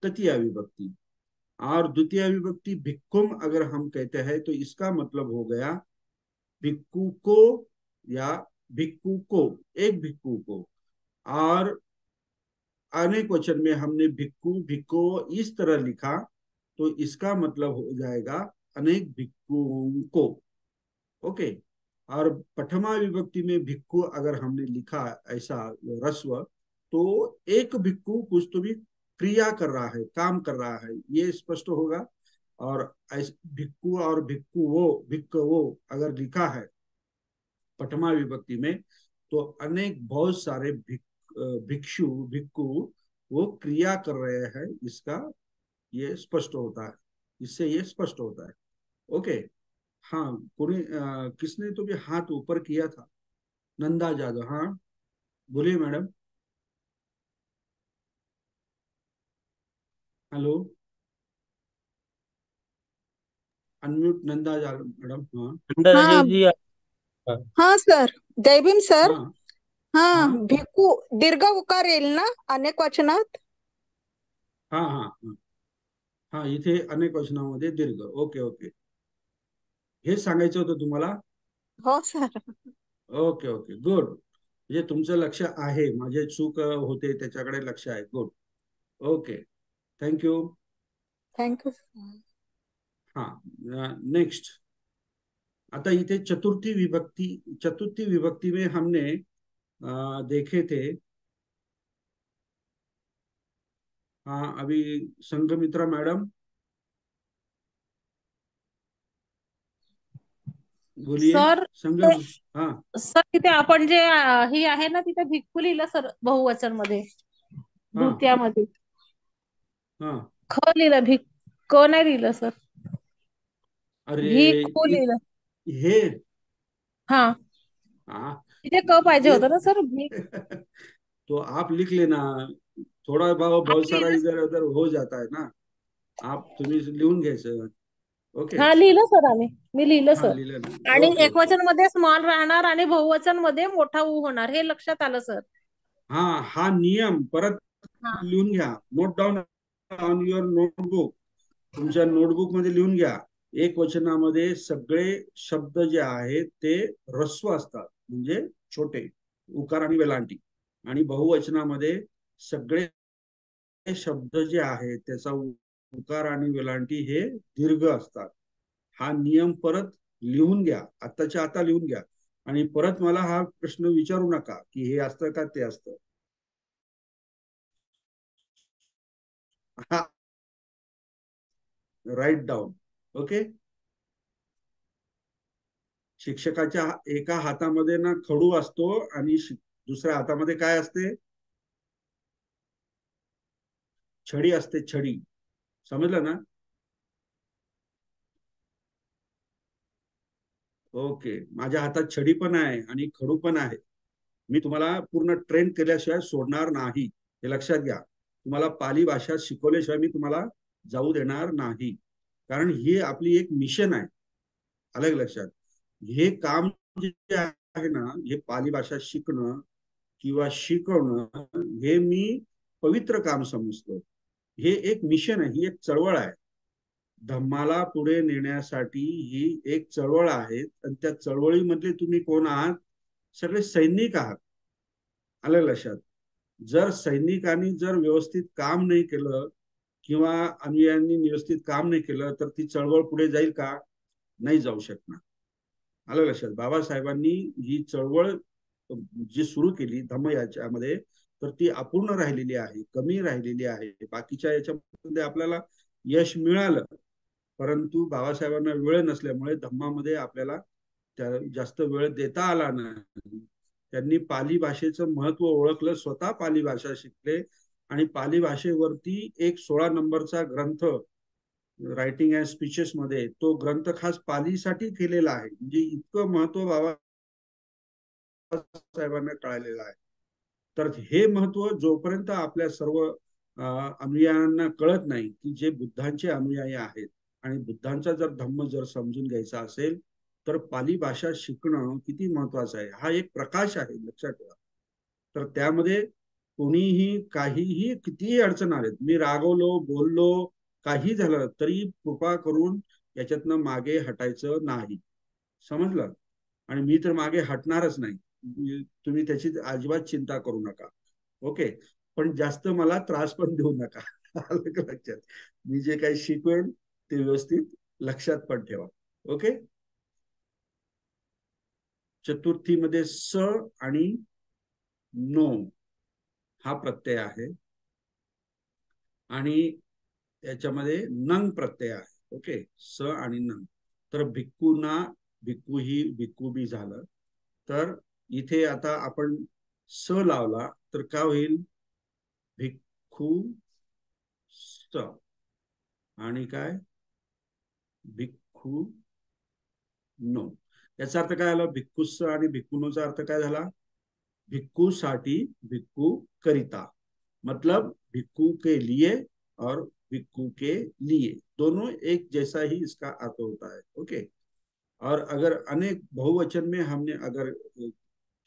तृतीय विभक्ति। और द्वितीय विभक्ति भिक्कुम अगर हम कहते हैं तो इसका मतलब हो गया भिक्खु को या भिक्खु को, एक भिक्खु को। और अनेक वचन में हमने भिक्खु भिक्को इस तरह लिखा तो इसका मतलब हो जाएगा अनेक भिक्खुओं को। ओके, और पठमा विभक्ति में भिक्खु अगर हमने लिखा ऐसा रस्व तो एक भिक्खु कुछ तो भी क्रिया कर रहा है, काम कर रहा है, ये स्पष्ट होगा। और भिक्खु और भिक्खवो अगर लिखा है पठमा विभक्ति में तो अनेक बहुत सारे भिक्षु भिक्खु वो क्रिया कर रहे हैं, इसका ये स्पष्ट होता है, इससे ये स्पष्ट होता है। ओके, हाँ, किसने तो भी हाथ ऊपर किया था, नंदा जादव। हाँ बोलिए madam. Hello, unmute Nanda Jadhav madam. हाँ हाँ जी। हाँ सर, जय भीम सर। हाँ हाँ, हाँ भिक्खू दीर्घ उकार येईल ना अनेक वचनात? हाँ हाँ हाँ हाँ, इथे अनेक वचनामध्ये दीर्घ। ओके ओके, हे सांगायचं होतं तुम्हाला। हो सर. ओके ओके, गुड, म्हणजे तुमचं लक्ष आहे, माझे चूक होते त्याच्याकडे लक्ष आहे। Good, okay, thank you. थँक्यू. हाँ, नेक्स्ट। आता इथे चतुर्थी विभक्ति में हमने देखे थे। हाँ, अभी संघमित्रा मैडम बोलिए। सर संघम, हाँ सर तिथे आपण जे ही आहे ना तिथे भिक्खू लिहिलं सर बहुवचन मध्ये, हाँ द्वितीयामध्ये हाँ, ख लिहिलं, भिक्क नाही लिहिलं सर, अरे भिक्खू लिहिलं. हे हा, हाँ तिथे क पाहिजे ये होतं ना सर, भिक. तो आप लिख लेना, थोड़ा बहुत सारा इधर उधर हो जाता है ना, आप तुम्ही लिहून घ्यायचं। ओके, हा लिहिलं सर, मी लिहिलं हाँ सर. लिहिलं ना, आणि ओके ओके। एकवचन मध्ये स्मॉल राहणार आणि बहुवचन मध्ये मोठा ऊ होणार, हे लक्षात आलं सर. हाँ, हा नियम परत हा लिहून घ्या, note down on your notebook, तुमच्या नोटबुक मध्ये लिहून घ्या। एक वचनामध्ये सगळे शब्द जे आहेत ते ह्रस्व असतात, म्हणजे छोटे, उकार आणि वेलांटी, आणि बहुवचनामध्ये सगळे शब्द जे आहेत त्याचा उकार आणि वेलांटी हे दीर्घ असतात। हा नियम परत लिहून घ्या, आताच्या आता लिहून घ्या, आणि परत मला हा प्रश्न विचारू नका की हे असतं का ते असतं। Right down. ओके, शिक्षकाच्या एका हातामध्ये ना खडू असतो आणि दुसऱ्या हातामध्ये काय असते, छडी असते, छडी, समजलं ना। ओके, माझ्या हातात छडी पण आहे आणि खडू पण आहे. मी तुम्हाला पूर्ण ट्रेन केल्याशिवाय सोडणार नाही, हे लक्षात घ्या. तुम्हाला पाली भाषा शिकवल्याशिवाय मी तुम्हाला जाऊ देणार नाही, कारण ही आपली एक मिशन आहे. अलग लक्षात. हे काम जे आहे ना, हे पाली भाषा शिकणं किंवा शिकवणं, हे मी पवित्र काम समजतो. हे एक मिशन आहे, ही एक चळवळ आहे. धम्माला पुढे नेण्यासाठी ही एक चळवळ आहे, आणि त्या चळवळीमधले तुम्ही कोण आहात? सगळे सैनिक आहात. आलं लक्षात. जर सैनिकांनी जर व्यवस्थित काम नाही केलं किंवा अनुयायांनी व्यवस्थित काम नाही केलं तर ती चळवळ पुढे जाईल का? नाही जाऊ शकणार. आलं लक्षात. बाबासाहेबांनी ही चळवळ जी सुरू केली धम्म याच्यामध्ये, तर ती अपूर्ण राहिलेली आहे, कमी राहिलेली आहे. बाकीच्या याच्यामध्ये आपल्याला यश मिळालं, परंतु बाबासाहेबांना वेळ नसल्यामुळे धम्मामध्ये आपल्याला जास्त वेळ देता आला नाही. त्यांनी पाली भाषेचं महत्व ओळखलं, स्वतः पाली भाषा शिकले, आणि पाली भाषेवरती एक 16 नंबरचा ग्रंथ रायटिंग अँड स्पीचेस मध्ये, तो ग्रंथ खास पालीसाठी केलेला आहे. म्हणजे इतकं महत्व बाबासाहेबांना कळालेलं आहे. तर हे महत्व जोपर्यंत आपल्या सर्व अनुयायांना कळत नाही, की जे बुद्धांचे अनुयायी आहेत आणि बुद्धांचा जर धम्म जर समजून घ्यायचा असेल, तर पाली भाषा शिकणं किती महत्वाचं आहे. हा एक प्रकाश आहे, लक्षात ठेवा. तर त्यामध्ये कोणीही काहीही कितीही अडचण आलेत, मी रागवलो, बोललो, काही झालं तरी कृपा करून याच्यातनं मागे हटायचं नाही. समजलं? आणि मी तर मागे हटणारच नाही, तुम्ही त्याची अजिबात चिंता करू नका. ओके, पण जास्त मला त्रास पण देऊ नका. लक्षात. मी जे काही शिकवेन ते व्यवस्थित लक्षात पण ठेवा. ओके. चतुर्थीमध्ये स आणि नो हा प्रत्यय आहे, आणि याच्यामध्ये नंग प्रत्यय आहे. ओके, स आणि नंग. तर भिक्खूना, भिक्खू ही भिक्खू बी झालं. तर इथे आता आपण स लावला तर काय होईल? भिक्खू स. आणि काय? भिक्खू नो. याचा अर्थ काय झाला? भिक्खुस आणि भिक्खुनोचा अर्थ काय झाला? भिक्खू साठी, भिक्खू करिता. मतलब भिक्खू के लिए और भिक्खू के लिए, दोनों एक जैसा ही इसका अर्थ होता है. ओके. और अगर अनेक बहुवचन में हमने अगर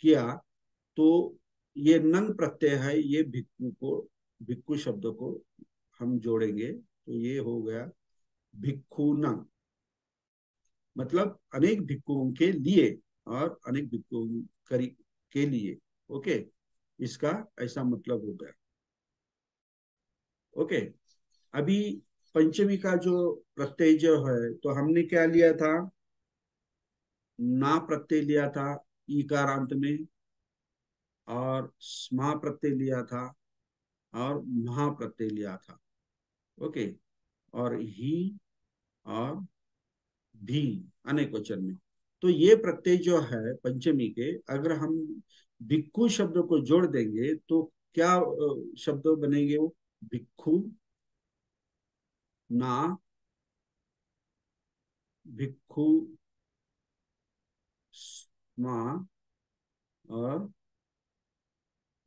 किया तो ये नंग प्रत्यय है, ये भिक्खू को, भिक्खू शब्द को हम जोड़ेंगे तो ये हो गया भिक्खू नंग. मतलब अनेक भिक्खुओं के लिए और अनेक भिक्खुओं के लिए. ओके, इसका ऐसा मतलब हो गया. ओके. अभी पंचमी का जो प्रत्यय जो है, तो हमने क्या लिया था? ना प्रत्यय लिया था ईकारांत में, और स्मा प्रत्यय लिया था, और महा प्रत्यय लिया था. ओके. और ही और भी अनेक वचन में. तो ये प्रत्यय जो है पंचमी के, अगर हम भिक्खू शब्द को जोड़ देंगे तो क्या शब्द बनेंगे? वो भिक्खू ना, भिक्खू स्मा, और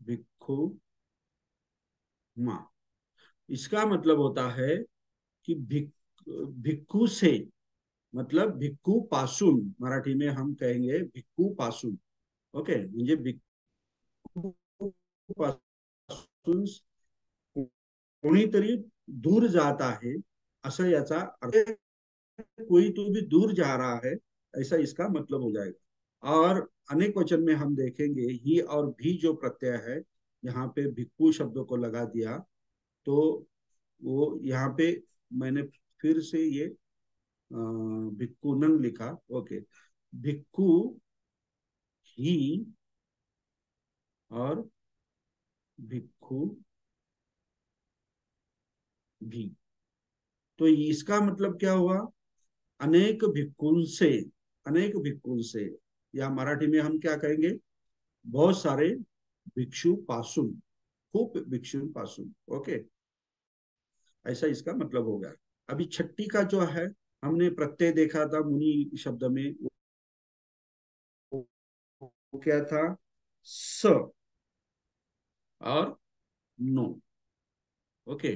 भिक्खू मा. इसका मतलब होता है कि भिक्खू से, मतलब भिक्खू पासून, मराठी में हम कहेंगे भिक्खू पासून. ओके, म्हणजे भिक्खू पासून कोणीतरी दूर जात आहे असं याचा अर्थ. कोई तो भी दूर जा रहा है, ऐसा इसका मतलब हो जाएगा. और अनेक वचन में हम देखेंगे ही और भी जो प्रत्यय है, यहाँ पे भिक्खू शब्द को लगा दिया, तो वो यहाँ पे मैंने फिर से ये भिक्खू नंग लिखा. ओके, भिक्खू ही और भिक्खू भी. तो इसका मतलब क्या हुआ? अनेक भिक्खुन से, अनेक भिक्खुन से, या मराठी में हम क्या कहेंगे? बहुत सारे भिक्षु पासून, खूब भिक्षु पासून. ओके, ऐसा इसका मतलब हो गया. अभी छठी का जो है, हमने प्रत्यय देखा था मुनि शब्द में, क्या था? स और नो। ओके।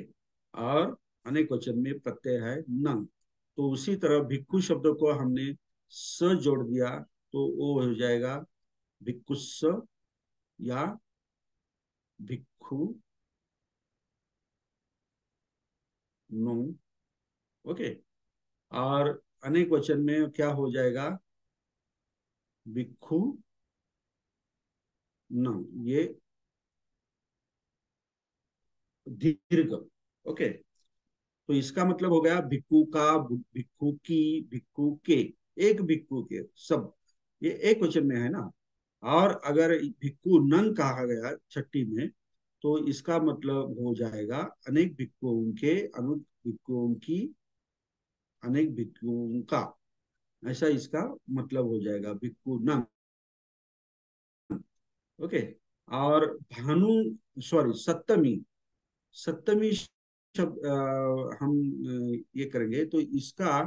और अनेक वचन में प्रत्यय है न। तो उसी तरह भिक्खु शब्द को हमने स जोड़ दिया तो वो हो जाएगा भिक्खुस्स या भिक्खु नो। ओके। और अनेक वचन में क्या हो जाएगा? भिक्खु न। ये दीर्घ। ओके। तो इसका मतलब हो गया भिक्खु का, भिक्खु की, भिक्खु के। एक भिक्खु के सब, ये एक वचन में है ना। और अगर भिक्खु नंग कहा गया छठी में, तो इसका मतलब हो जाएगा अनेक भिक्खुओं के, अनेक भिक्खुओं की, अनेक भिक्खुओं का। ऐसा इसका मतलब हो जाएगा भिक्खु नंग। ओके। और भानु, सॉरी, सप्तमी, सप्तमी शब्द हम ये करेंगे तो इसका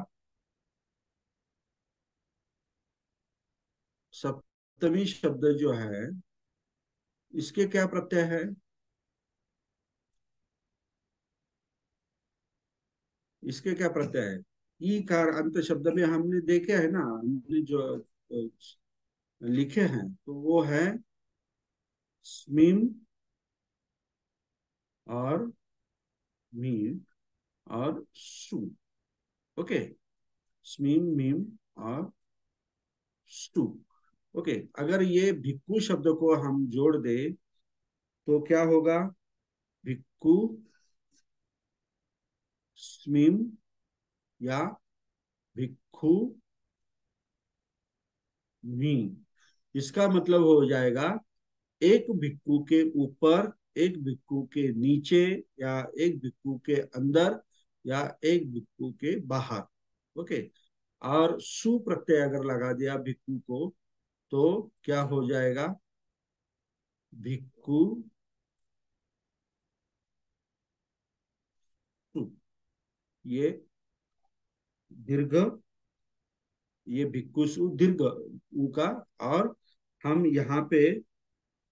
सप्तमी शब्द जो है इसके क्या प्रत्यय है? इसके क्या प्रत्यय है? ई कार अंत शब्द में हमने देखे है ना, हमने जो लिखे हैं तो वो है स्मीम और मीम और सु। ओके। स्मीम, मीम और सु। ओके। अगर ये भिक्खु शब्द को हम जोड़ दे तो क्या होगा? भिक्खु स्मीम या भिक्खु मी। इसका मतलब हो जाएगा एक भिक्खु के ऊपर, एक भिक्खु के नीचे, या एक भिक्खु के अंदर, या एक भिक्खु के बाहर। ओके। और सु प्रत्यय अगर लगा दिया भिक्खु को तो क्या हो जाएगा? भिक्खु सु। ये दीर्घ, ये भिक्खुसु दीर्घ उ का। और हम यहाँ पे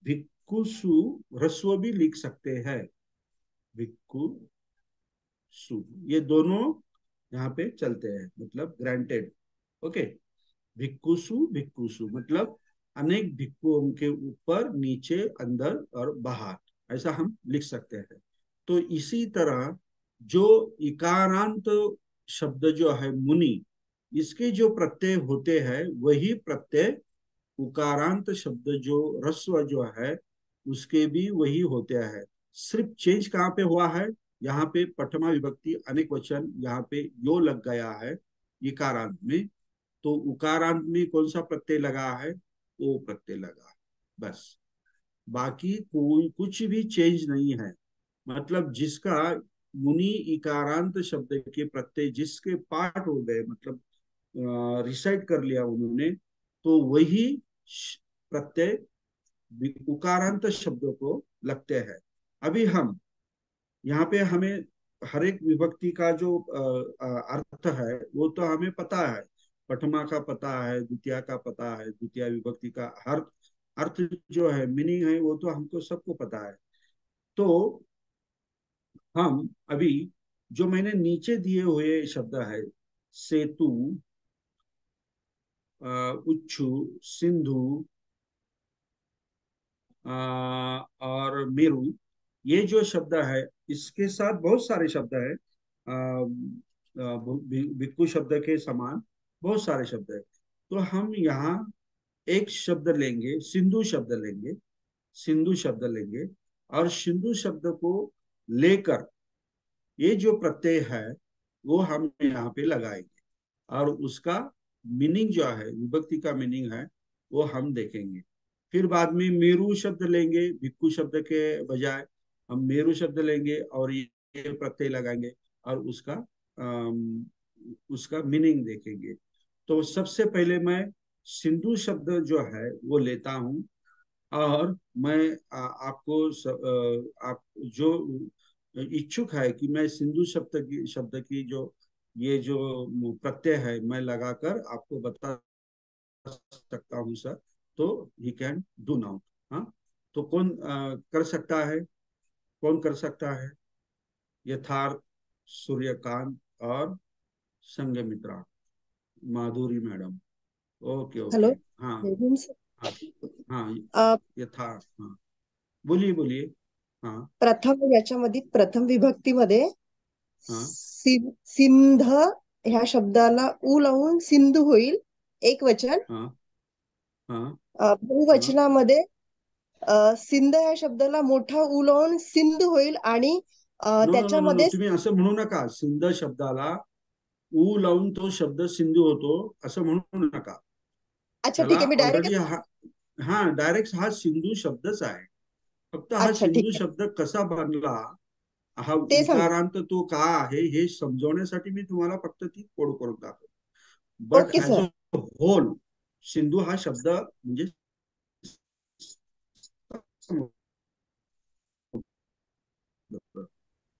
भिक्खुसु ह्रस्व भी लिख सकते हैं। भिक्खु सु, ये दोनों यहाँ पे चलते हैं, मतलब ग्रांटेड। ओके। भिक्खुसु, भिक्खुसु मतलब अनेक भिक्खुओं के ऊपर, नीचे, अंदर और बाहर, ऐसा हम लिख सकते हैं। तो इसी तरह जो इकारांत शब्द जो है मुनि, इसके जो प्रत्यय होते हैं वही प्रत्यय उकारांत शब्द जो रस्व जो है उसके भी वही होते हैं। सिर्फ चेंज कहाँ पे हुआ है? यहाँ पे प्रथमा विभक्ति अनेक वचन, यहाँ पे यो लग गया है इकारांत में। तो उकारांत में कौन सा प्रत्यय लगा है? ओ प्रत्यय लगा है, बस। बाकी कोई कुछ भी चेंज नहीं है। मतलब जिसका मुनि इकारांत शब्द के प्रत्यय जिसके पार्ट हो गए, मतलब रिसाइड कर लिया उन्होंने, तो वही प्रत्यय उकारांत शब्दों को लगते हैं। अभी हम यहाँ पे हमें हर एक विभक्ति का जो अर्थ है वो तो हमें पता है। प्रथमा का पता है, द्वितीय का पता है, द्वितीय विभक्ति का हर अर्थ जो है, मीनिंग है, वो तो हमको सबको पता है। तो हम अभी जो मैंने नीचे दिए हुए शब्द है, सेतु, उच्छु, सिंधु और मेरू, ये जो शब्द है इसके साथ बहुत सारे शब्द है। भिक्खु शब्द के समान बहुत सारे शब्द है। तो हम यहाँ एक शब्द लेंगे, सिंधु शब्द लेंगे, सिंधु शब्द लेंगे, और सिंधु शब्द को लेकर ये जो प्रत्यय है वो हम यहाँ पे लगाएंगे, और उसका मीनिंग जो है, विभक्ति का मीनिंग है, वो हम देखेंगे। फिर बाद में मेरू शब्द लेंगे, भिक्खु शब्द के बजाय हम मेरू शब्द लेंगे और ये प्रत्यय लगाएंगे और उसका मीनिंग देखेंगे। तो सबसे पहले मैं सिंधु शब्द जो है वो लेता हूँ, और मैं आप जो इच्छुक है कि मैं सिंधु शब्द की जो ये जो प्रत्यय है मैं लगाकर आपको बता सकता हूँ सर। तो ही कैन डू नाउ। हाँ, तो कौन कर सकता है? कौन कर सकता है? यथार्थ, सूर्यकांत और Sanghamitra, Madhuri madam. Okay okay. Hello हाँ जयभीम सर. हाँ हाँ, अ, यथार्थ, हाँ बोलिए बोलिए। हाँ याच्यामध्ये प्रथम विभक्तीमध्ये हाँ सिंध ह्या शब्दाला उ लावून सिंधू होईल एक वचन. हाँ हाँ हाँ। बहुवचनामध्ये सिंध ह्या शब्दाला मोठा उ लावून सिंधू होईल आणि no no no no no, त्याच्यामध्ये तुम्ही असं म्हणू नका. सिंध शब्दाला ऊ लावून तो शब्द सिंधू होतो असं म्हणू नका. अच्छा त्याला ठीक आहे, मी ऑलरेडी डायरेक्ट. हा डायरेक्ट हा सिंधू शब्दच आहे. फक्त हा अच्छा ठीक सिंधू आहे, शब्द कसा बनला, हा ते सांगा. उकारांत तो का आहे हे समजवण्यासाठी मी तुम्हाला फक्त ती कोड करून दाखवतो. But okay as sir. A whole Sindhu हा शब्द म्हणजे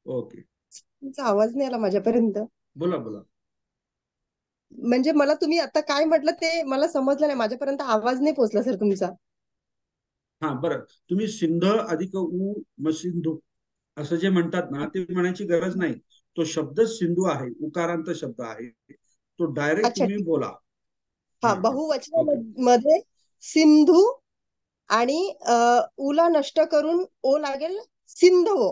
ओके. तुमचा आवाज नाही आला माझ्यापर्यंत. बोला बोला. म्हणजे मला तुम्ही आता काय म्हटलं ते मला समजलं नाही, माझ्यापर्यंत आवाज नाही पोहोचला सर तुमचा. हा बरं, तुम्ही सिंध अधिक ऊ म सिंधू असं जे म्हणतात ना, ते म्हणायची गरज नाही. तो शब्द सिंधू आहे, उकारांत शब्द आहे. तो डायरेक्ट अच्छा तुम्ही ठीक. बोला. हा, हा ओके. बहुवचनामध्ये सिंधू आणि उला नष्ट करून ओ लागेल सिंधव.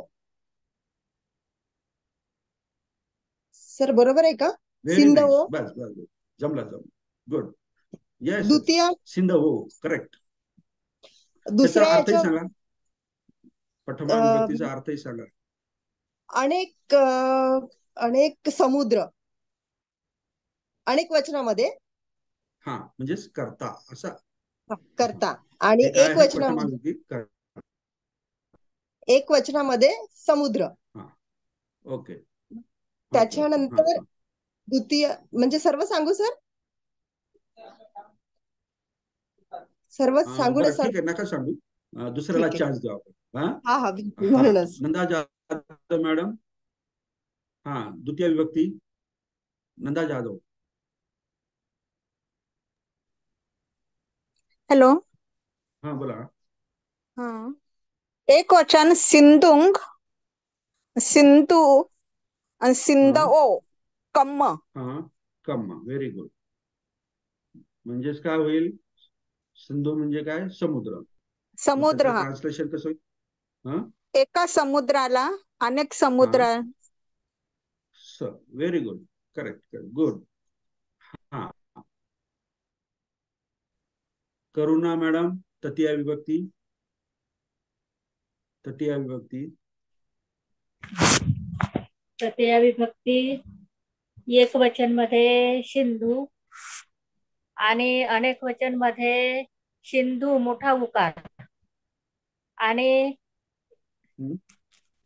सर बरोबर आहे का? व्हेरी सिंधव. नाईस. बस बस बस. जमला जमला. गुड. Yes yes. द्वितीय सिंध हो, करेक्ट. त्याचा दुसऱ्या अर्थही याच्या सांगा. प्रथमा अ, विभक्तीचा अर्थही सांगा. अनेक अनेक समुद्र अनेक वचनामध्ये हा म्हणजेच करता असा. करता आणि हे काय एक आहे? प्रथमा वचनामध्ये विभक्ती. एक वचनामध्ये समुद्र. हा ओके ओके ओके. हा त्याच्यानंतर हा. द्वितीय म्हणजे सर्व सांगू सर? सर्व सांगू ना बरं सर? ठीक आहे, नका सांगू. दुसऱ्याला ठीक आहे. चान्स द्या आपण. हा हा हा बिलकुल, हा. म्हणूनच. नंदा जाधव मॅडम. हा, द्वितीय विभक्ती नंदा जाधव. हॅलो. हा बोला. हा, एक वचन सिंधुंग, सिंधू आणि सिंध हा ओ कम्म. हा कम्मा. Very good. म्हणजेच काय होईल? सिंधू म्हणजे काय? समुद्र. मग समुद्र. त्याचं हा, ट्रान्सलेशन कसं होईल? हा एका समुद्राला अनेक हा समुद्र. Very good. Correct correct. Good. हा. करुणा मॅडम, तृतीय विभक्ती. तृतीय विभक्ती. तृतीय विभक्ती एक वचन मध्ये सिंधू आणि अनेक वचन मध्ये सिंधू मोठा उकार आणि हम्म.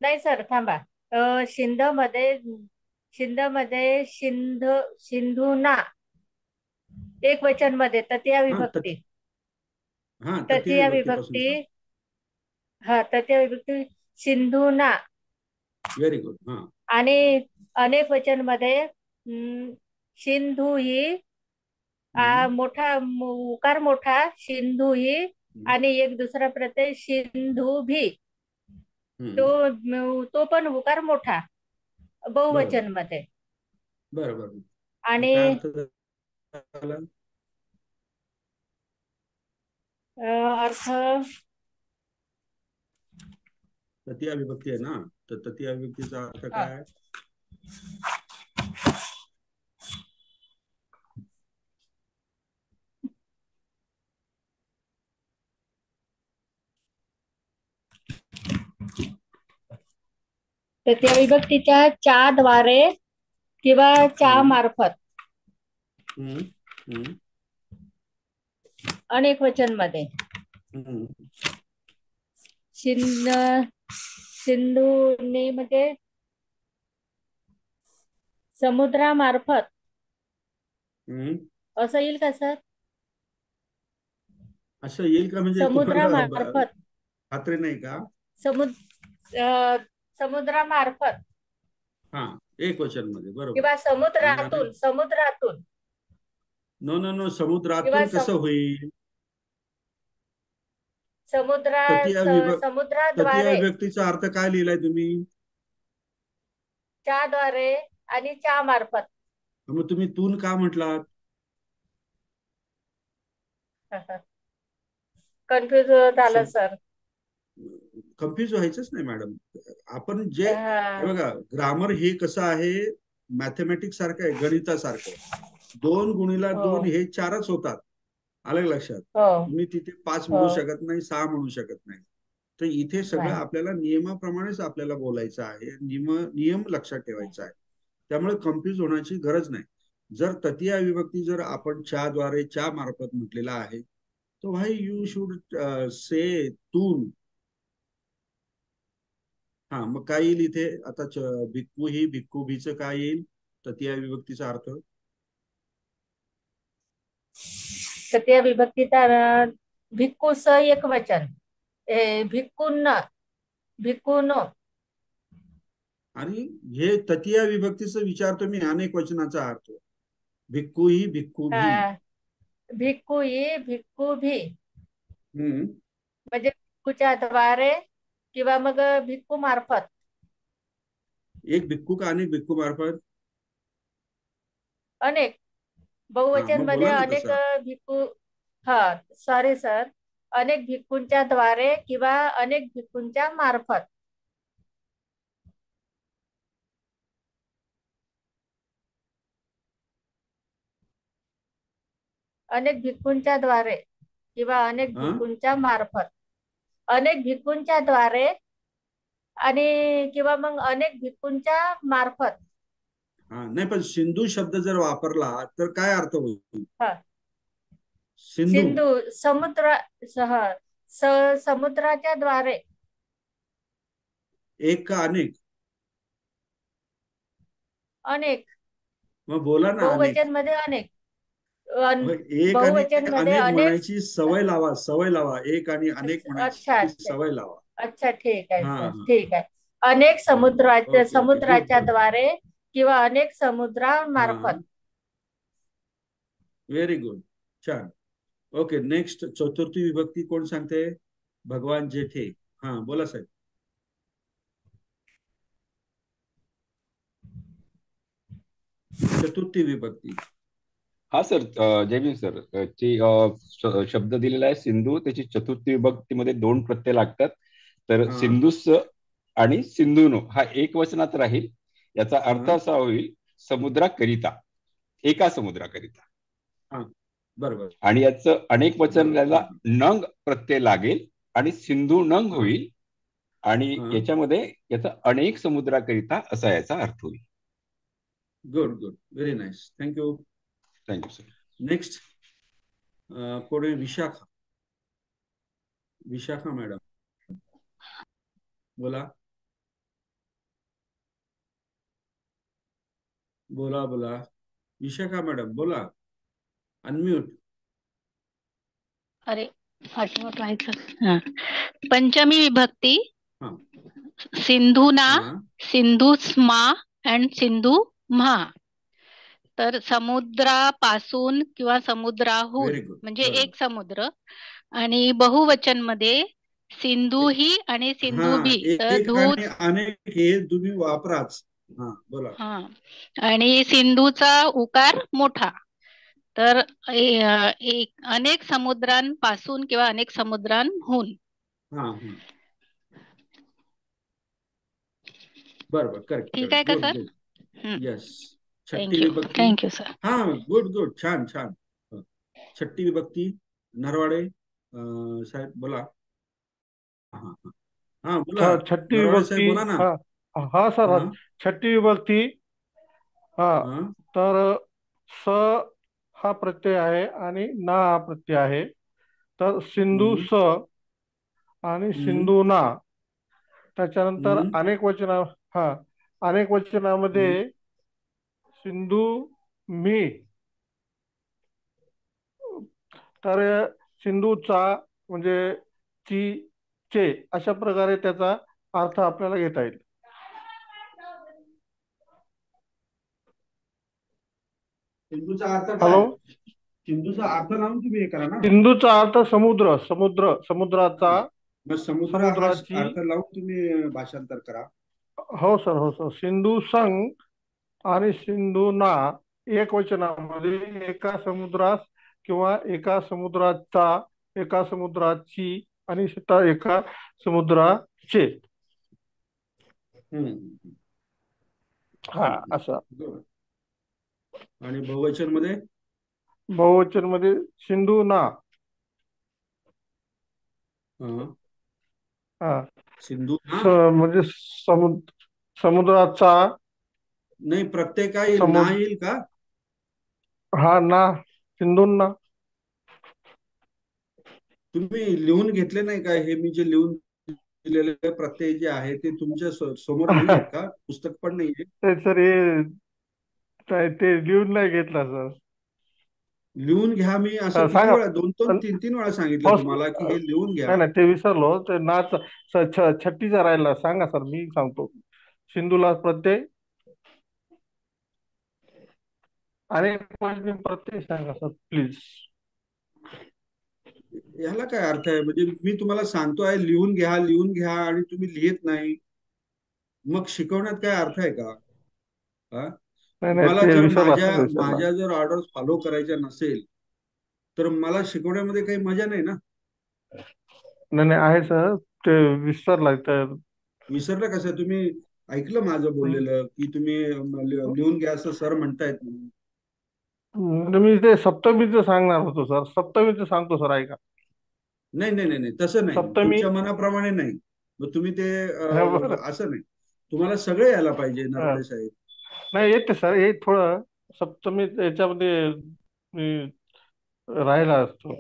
नाही सर थांबा. सिंध मध्ये सिंधुना एक वचन मध्ये तृतीय हा विभक्ती. हा तृतीय तृतीय विभक्तीपासून विभक्ती. सांग. हा, तृतीय विभक्ती सिंधुना व्हेरी गुड. हा आणि अनेक वचन मध्ये सिंधू ही मोठा उकार मोठा सिंधू ही आणि एक दुसरा प्रत्यय सिंधू भी. तो पण उकार मोठा बरोबर बहुवचन मध्ये. बरोबर. आणि काय अर्थ झाला? अर्थ तृतीय विभक्ती आहे ना, तर तृतीय विभक्तीचा अर्थ काय? तृतीय विभक्तीच्या च्या द्वारे किंवा च्या मार्फत अनेक वचन मध्ये सिंधूने म्हणजे समुद्रामार्फत असं येईल का सर? असं येईल का म्हणजे तुम्हाला समुद्रामार्फत. खात्री नाही का? समुद्रामार्फत हा, एक वचन मध्ये. बरोबर. किंवा समुद्रातून नो नो नो, किंवा समुद्रातून कसं होईल? तृतीय विभक्ती समुद्राद्वारे विभक्तीचा अर्थ काय लिहिलाय तुम्ही? च्याद्वारे आणि च्या मार्फत. मग तुम्ही तून का म्हटलात? कन्फ्युज झालं सर. कन्फ्युज व्हायचंच नाही मॅडम. आपण जे हे बघा, ग्रामर हे कसं आहे, मॅथमॅटिक्स सारखं आहे, गणितासारखं. 2 गुणिला 2 हे 4च होतात. आलं लक्षात? तुम्ही तिथे 5 म्हणू शकत नाही, 6 म्हणू शकत नाही. तर इथे सगळं आपल्याला नियमाप्रमाणेच आपल्याला बोलायचं आहे, नियम लक्षात ठेवायचा आहे. त्यामुळे कन्फ्युज होण्याची गरज नाही. जर तृतीय विभक्ती जर आपण च्याद्वारे च्या मार्फत म्हटलेला आहे, तो भाई यू शुड से तून. हा, मग काय येईल इथे आता? भिक्खू ही भिक्खू भीचं काय येईल तृतीय विभक्तीचा अर्थ? तृतीय विभक्तीचा भिक्खूस एकवचन, भिक्खून, भिक्खूनो. आणि हे तृतीय विभक्तीचं विचारतो मी अनेक वचनाचा अर्थ. भिक्खू ही भिक्खू भी. भिक्खू ही भिक्खू भी हम्म, म्हणजे भिक्खूच्या द्वारे किंवा मग भिक्खू मार्फत. एक भिक्खू का अनेक भिक्खू मार्फत? अनेक बहुवचन मग मध्ये बोला ना अनेक तसं. भिक्खू. सॉरी सर, अनेक भिक्खूंच्या द्वारे किंवा अनेक भिक्खूंच्या मार्फत. अनेक भिक्खूंच्या द्वारे किंवा अनेक भिक्खूंच्या मार्फत. अनेक भिक्खूंच्या द्वारे आणि किंवा मग अनेक भिक्खूंच्या मार्फत. नाही, पण सिंधू शब्द जर वापरला तर काय अर्थ होईल? सिंधू समुद्राच्या द्वारे. एक का अनेक? अनेक. मग बोला ना. बहुवचन मध्ये अनेक. एक आणि अनेक म्हणायची सवय लावा, सवय लावा. एक आणि अनेक म्हणायची सवय लावा. अच्छा, ठीक आहे सर, ठीक आहे. अनेक समुद्राच्या द्वारे किंवा अनेक समुद्रामार्फत. व्हेरी गुड, छान. ओके, नेक्स्ट चतुर्थी विभक्ती कोण सांगते? भगवान जेठे. हा, बोला साहेब. चतुर्थी विभक्ती. हा सर, जयभीम सर. शब्द दिलेला आहे सिंधू, त्याची चतुर्थी विभक्तीमध्ये 2 प्रत्यय लागतात. तर सिंधुस आणि सिंधुनो हा एक वचनात राहील. याचा अर्थ असा होईल समुद्राकरिता, एका समुद्राकरिता. बरोबर. आणि याचं अनेक वचन याला नंग प्रत्यय लागेल आणि सिंधू नंग होईल. आणि याच्यामध्ये याचा अनेक समुद्राकरिता असा याचा अर्थ होईल. Good good, very nice, thank you. Thank you sir. Next पुढे विशाखा. विशाखा मॅडम, बोला बोला बोला. विशाखा मॅडम बोला, अनम्यूट. अरे, अनम्यूट व्हायचं. पंचमी विभक्ती. सिंधुना, सिंधुस्मा अँड सिंधू म्हा. तर समुद्रापासून किंवा समुद्राहून म्हणजे एक समुद्र. आणि बहुवचन मध्ये सिंधू ही आणि सिंधू भी. अनेक हे तुम्ही वापराच. बोला. आणि सिंधूचा उकार मोठा. तर अनेक समुद्रांपासून किंवा अनेक समुद्रांहून. बरोबर, करेक्ट. ठीक आहे का सर? यस. छठी विभक्ती. Thank you sir. गुड गुड, छान छान. छठी विभक्ती नरवाडे साहेब बोला. बोला. छठी विभक्ती. बोला ना. हा सर, छठी विभक्ती. तर स हा प्रत्यय आहे आणि ना हा प्रत्यय आहे. तर सिंधू स आणि सिंधू ना. त्याच्यानंतर अनेक वचनामध्ये सिंधू मी. तर सिंधूचा म्हणजे ची चे अशा प्रकारे त्याचा अर्थ आपल्याला घेता येईल. सिंधूचा अर्थ हॅलो, सिंधूचा अर्थ लावून तुम्ही हे करा ना. सिंधूचा अर्थ समुद्र, समुद्राचा, मग समुद्र हा समुद्राची. अर्थ लावून तुम्ही भाषांतर करा. हो सर. सिंधू संघ आणि सिंधूना एकवचनामध्ये एका समुद्रास किंवा एका समुद्राचा, एका समुद्राची आणि एका समुद्राचे. हा असं. आणि बहुवचन मध्ये? बहुवचन मध्ये सिंधूना. सिंधू म्हणजे समुद्राचा. नाही, प्रत्येक काही ना येईल का? हा ना, सिंधूंना. तुम्ही लिहून घेतले नाही का? हे मी जे लिहून दिलेले प्रत्यय जे आहे ते तुमच्या समोर नाही आहेत का? पुस्तक पण नाहीये? सर ते लिहून नाही घेतला सर. लिहून घ्या. मी असं किती वेळा, 2-3 वेळा सांगितलं तुम्हाला की हे लिहून घ्या. नाही, ते विसरलो. ते नाच छट्टीचा राहिला. सांगा सर, मी सांगतो. सिंधूला प्रत्यय आणि प्रत्यय सांगा सर प्लीज. याला काय अर्थ आहे? म्हणजे मी तुम्हाला सांगतोय लिहून घ्या आणि तुम्ही लिहित नाही, मग शिकवण्यात काय अर्थ आहे का? मला जर माझ्या जर ऑर्डर फॉलो करायच्या नसेल तर मला शिकवण्यामध्ये काही मजा नाही ना. नाही आहे सर, ते विसरलं कसं? तुम्ही ऐकलं माझं बोललेलं की तुम्ही लिहून घ्या असं सर म्हणतायत. मी ते सप्तमीचं सांगणार होतो सर. सप्तमीचं सांगतो सर, ऐका. नाही, तसं नाही. तुमच्या मनाप्रमाणे नाही. मग तुम्ही ते असं नाही. तुम्हाला सगळे यायला पाहिजे नरवडे साहेब. नाही येते सर, हे थोडं सप्तमी याच्यामध्ये राहिला असतो.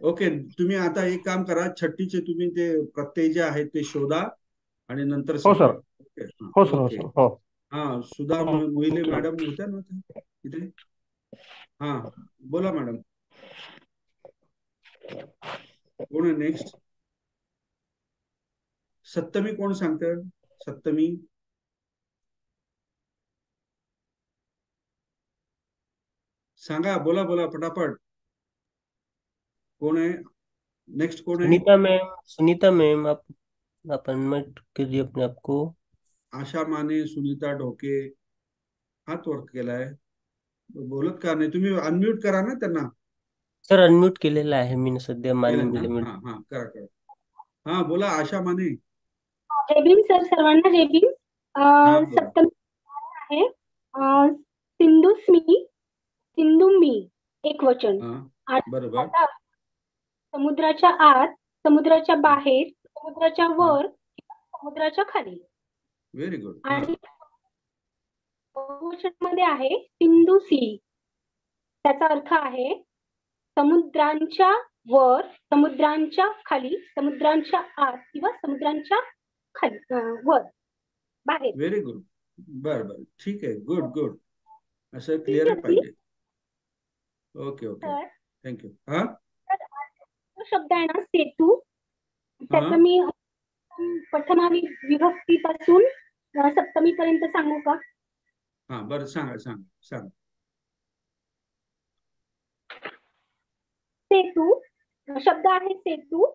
ओके, तुम्ही आता एक काम करा, छट्टीचे तुम्ही ते प्रत्यय जे आहेत ते शोधा आणि नंतर हो सर. हो सर. ओके. हा, सुधा मोहिले मॅडम होत्या ना तिथे? हा, बोला मॅडम. कोण आहे नेक्स्ट? सप्तमी कोण सांगतं? सप्तमी सांगा, बोला फटाफट. कोण आहे नेक्स्ट? कोण आहे? सुनीता मैम आप अनम्यूट कीजिए अपने आप को. आशा माने, सुनीता ढोके हात वर केलाय, बोलत का नाही? तुम्ही अनम्यूट करा ना त्यांना. सर अनम्यूट केलेला आहे मी सध्या. करा. हा, बोला आशा माने. जय भीम सर, सर्वांना जय भीम. सप्तमी आहे सिंधुस्मी एक वचन. बरोबर. समुद्राच्या आत, समुद्राच्या बाहेर, समुद्राच्या वर, समुद्राच्या खाली. Very good. आणि बहुवचन मध्ये आहे सिंधुसी. त्याचा अर्थ आहे समुद्रांच्या वर, समुद्रांच्या खाली, समुद्रांच्या आत किंवा समुद्रांच्या खाली, वर, बाहेर. Very good. बर, ठीक आहे. गुड. असं क्लिअर पाहिजे. ओके. थँक्यू. हा, शब्द आहे ना सेतू, त्याचं मी प्रथमावी विभक्ती पासून सप्तमी पर्यंत सांगू का? हा, बरं, सांगा. सेतू शब्द आहे सेतू.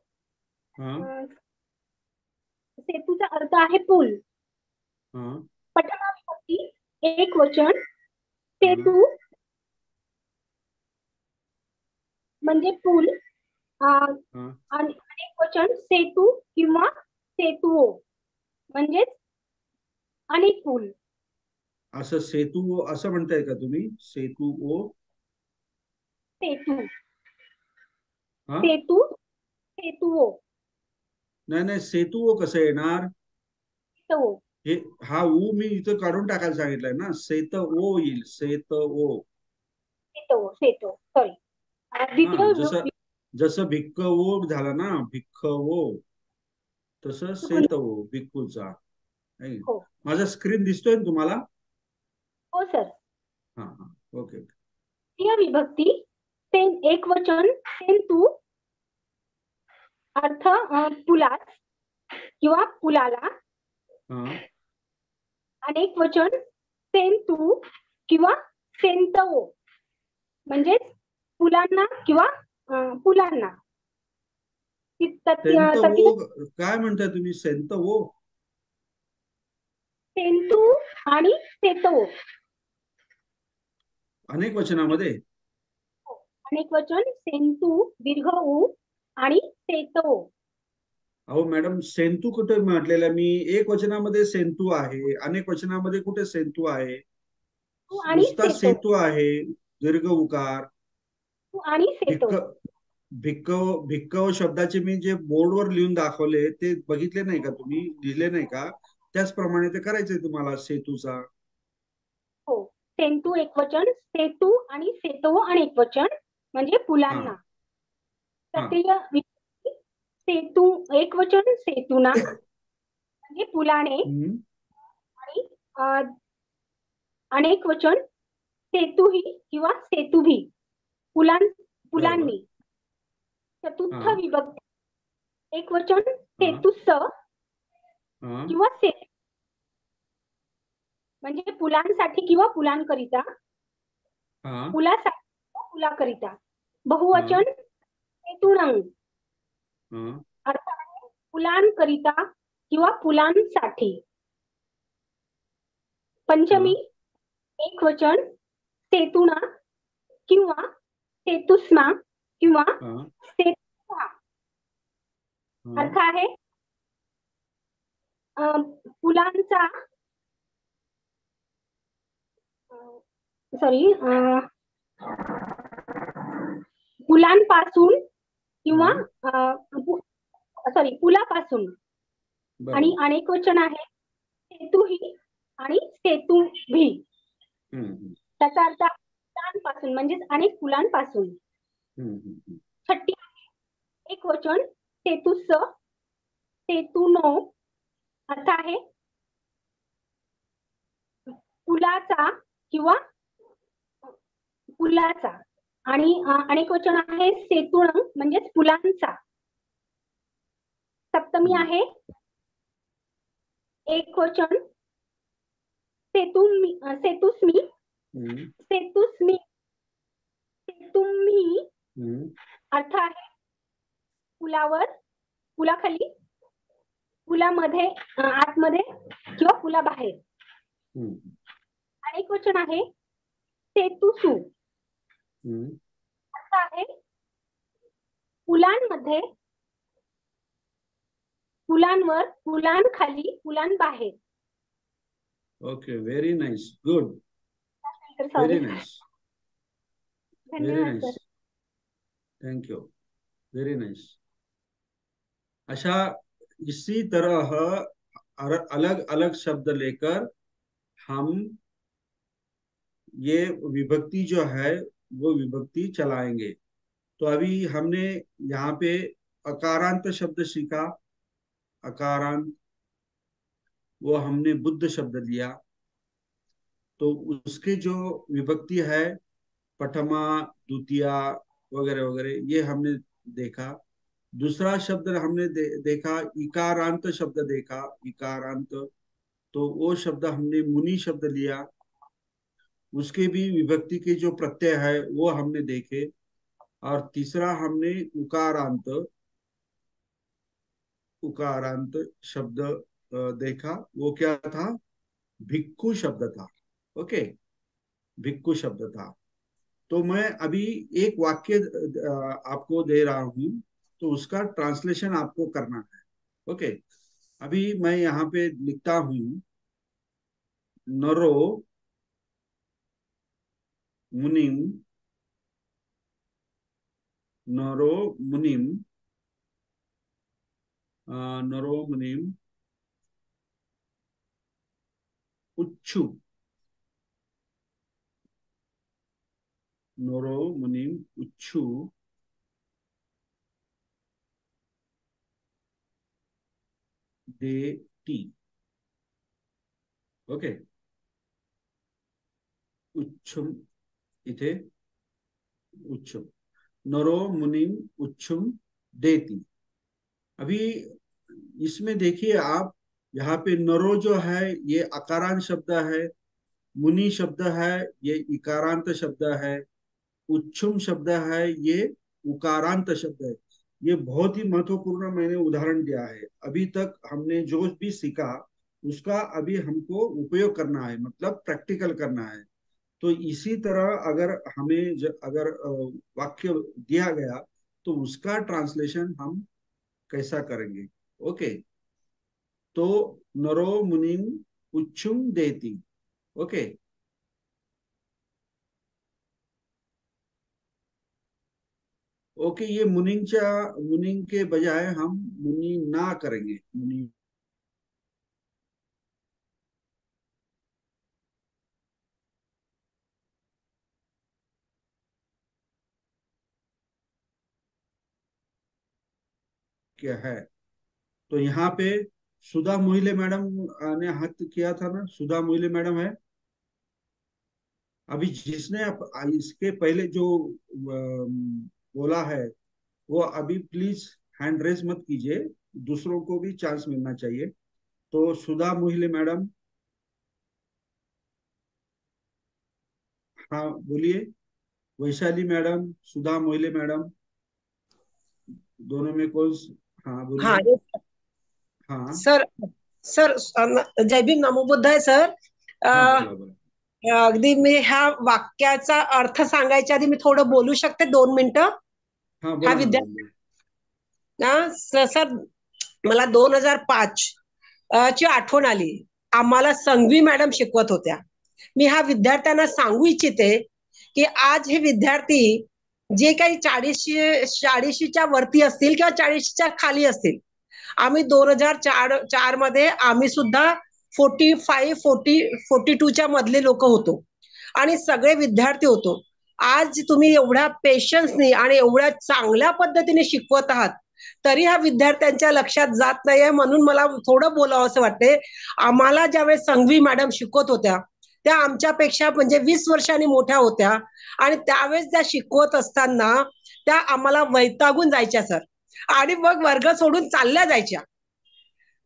सेतूचा अर्थ आहे पूल. प्रथमाविभक्ती एक वचन. सेतू म्हणजे पूल आणि अनेक वचन सेतू किंवा सेतुओ म्हणजेच अनेक पूल. असं सेतू असं म्हणताय का तुम्ही? सेतुओ. सेतुओ नाही, सेतुओ कसं येणार? हे हा ऊ मी इथं काढून टाकायला सांगितलंय ना. सेतओ येईल. सेतओ. सॉरी. जसं भिक्खवो झाला ना, भिक्खवो, तसं सेतवो भिक्खूचा. माझा स्क्रीन दिसतोय ना तुम्हाला? हो सर. हा, ओके. विभक्ती एक वचन सेतू, अर्थ पुलास किंवा पुलाला. अनेक वचन सेंतू किंवा सेंतवो म्हणजेच फुलांना किंवा फुलांना सेंत वो काय म्हणताय तुम्ही? सेंत वो सेंतू आणि सेतो अनेक वचनामध्ये? अनेक वचन सेंतू दीर्घ उ आणि सेतो. अहो मॅडम, सेंतू कुठे म्हटलेलं आहे? मी एक वचनामध्ये सेंतू आहे, अनेक वचनामध्ये कुठे सेंतू आहे? आणि नुसता सेतो सेतू आहे, दीर्घ उकार. आणि सेतो. भिक्कव भिक्कव शब्दाचे मी जे बोर्डवर लिहून दाखवले ते बघितले नाही का तुम्ही? लिहिले नाही का? त्याचप्रमाणे ते करायचंय तुम्हाला सेतूचा. हो, सेंतू एक वचन, सेतू आणि सेतो अनेक वचन म्हणजे फुलांना. तृतीय विभक्ती सेतू एक वचन, सेतूना म्हणजे फुलाने आणि अनेक वचन सेतूही किंवा सेतुभी फुलांनी. चतुर्थ विभक्ती एक वचन सेतुस किंवा सेतू म्हणजे फुलांसाठी किंवा फुलांकरिता, फुलासाठी किंवा फुलाकरिता. बहुवचन सेतूनंग अर्थ आहे फुलांकरिता किंवा फुलांसाठी. पंचमी एक वचन सेतुना किंवा सेतुस्मा किंवा सेतुहा अर्थ आहे फुलांचा फुलांपासून किंवा फुलापासून. आणि अनेक वचन आहे सेतुही आणि सेतुभी. त्याचा अर्थ फुलांपासून म्हणजेच अनेक फुलांपासून. छठी एक वचन सेतुस सेतुनो अर्थ आहे फुलाचा किंवा फुलाचा. आणि अनेक वचन आहे सेतुण म्हणजेच फुलांचा. सप्तमी आहे एक वचन सेतुस्मी सेतुस्मी सेतुम्ही अर्थ आहे फुलावर, फुलाखाली, फुलामध्ये आतमध्ये किंवा फुलाबाहेर. अनेक वचन आहे सेतुसु अर्थ आहे फुलांमध्ये, फुलांवर, फुलांखाली, फुलांबाहेर. Okay, very nice, good, very nice, very nice, thank you, very nice. अच्छा, इसी तरह अलग अलग शब्द लेकर हम ये विभक्ति जो है वो विभक्ति चलाएंगे. तो अभी हमने यहाँ पे अकारांत शब्द सीखा. अकारांत वो हमने बुद्ध शब्द लिया, तो उसके जो विभक्ति है प्रथमा, द्वितीया वगैरह वगैरह ये हमने देखा. दूसरा शब्द हमने देखा इकारांत शब्द देखा. इकारांत तो वो शब्द हमने मुनि शब्द लिया, उसके भी विभक्ति के जो प्रत्यय है वो हमने देखे. और तीसरा हमने उकारांत, उकारांत शब्द देखा. वो क्या था? भिक्खु शब्द था. ओके, भिक्खु शब्द था. तो मैं अभी एक वाक्य आपको दे रहा हूं, तो उसका ट्रांसलेशन आपको करना है. ओके, अभी मैं यहाँ पे लिखता हूं नरो मुनिम, नरो मुनिम, नरो मुनिम उच्छु, नरो मुनिम उच्छु देती. ओके, उच्छुम इथे उच्छुम, नरो मुनिम उच्छुम देती. अभी इसमें देखिए आप, यहाँ पे नरो जो है ये अकारांत शब्द है, मुनि शब्द है ये इकारांत शब्द है. उच्छुम शब्द है, ये उकारांत शब्द है। ये बहुत ही महत्वपूर्ण मैंने उदाहरण दिया है। अभी तक हमने जो भी सीखा उसका अभी हमको उपयोग करना है, मतलब प्रैक्टिकल करना है। तो इसी तरह अगर हमें अगर वाक्य दिया गया तो उसका ट्रांसलेशन हम कैसा करेंगे। ओके, तो नरो मुनिम उच्छुम देती। ओके, ओके, ये मुनिंग के बजाय हम मुनि ना करेंगे। मुनि क्या है। तो यहाँ पे सुधा मोहिले मैडम ने हाथ किया था ना, सुधा मोहिले मैडम है। अभी जिसने इसके पहले जो बोला है वो अभी प्लीज हैंड रेस मत कीजिए, दूसरों को भी चांस मिलना चाहिए। तो सुधा मोहिले मैडम, हाँ बोलिए। वैशाली मैडम, सुधा मोहिले मैडम, दोनों में कौन हाँ हाँ बोलिए। हाँ सर, सर जय भीम, नमो बुद्धाय सर. हाँ, अ, बोला बोला। अगदी मी ह्या वाक्याचा अर्थ सांगायच्या आधी मी थोडं बोलू शकते 2 मिनिटं. हाँ हा बोला ना विद्यार्थी बोलिए। ना सर, मला 2005 ची आठवण आली. आम्हाला संघवी मॅडम शिकवत होत्या. मी हा विद्यार्थ्यांना सांगू इच्छिते की आज हे विद्यार्थी जे काही 40च्या वरती असतील किंवा 40च्या खाली असतील, आम्ही 2004 मध्ये आम्ही सुद्धा 42च्या मधले लोक होतो आणि सगळे विद्यार्थी होतो. आज तुम्ही एवढ्या पेशन्सनी आणि एवढ्या चांगल्या पद्धतीने शिकवत आहात, तरी हा विद्यार्थ्यांच्या लक्षात जात नाहीये. म्हणून मला थोडं बोलावं असं वाटते. आम्हाला ज्यावेळेस संघवी मॅडम शिकवत होत्या त्या आमच्यापेक्षा म्हणजे 20 वर्षांनी मोठ्या होत्या आणि त्यावेळेस त्या शिकवत असताना त्या आम्हाला वैतागून जायच्या सर, आणि मग वर्ग सोडून चालल्या जायच्या.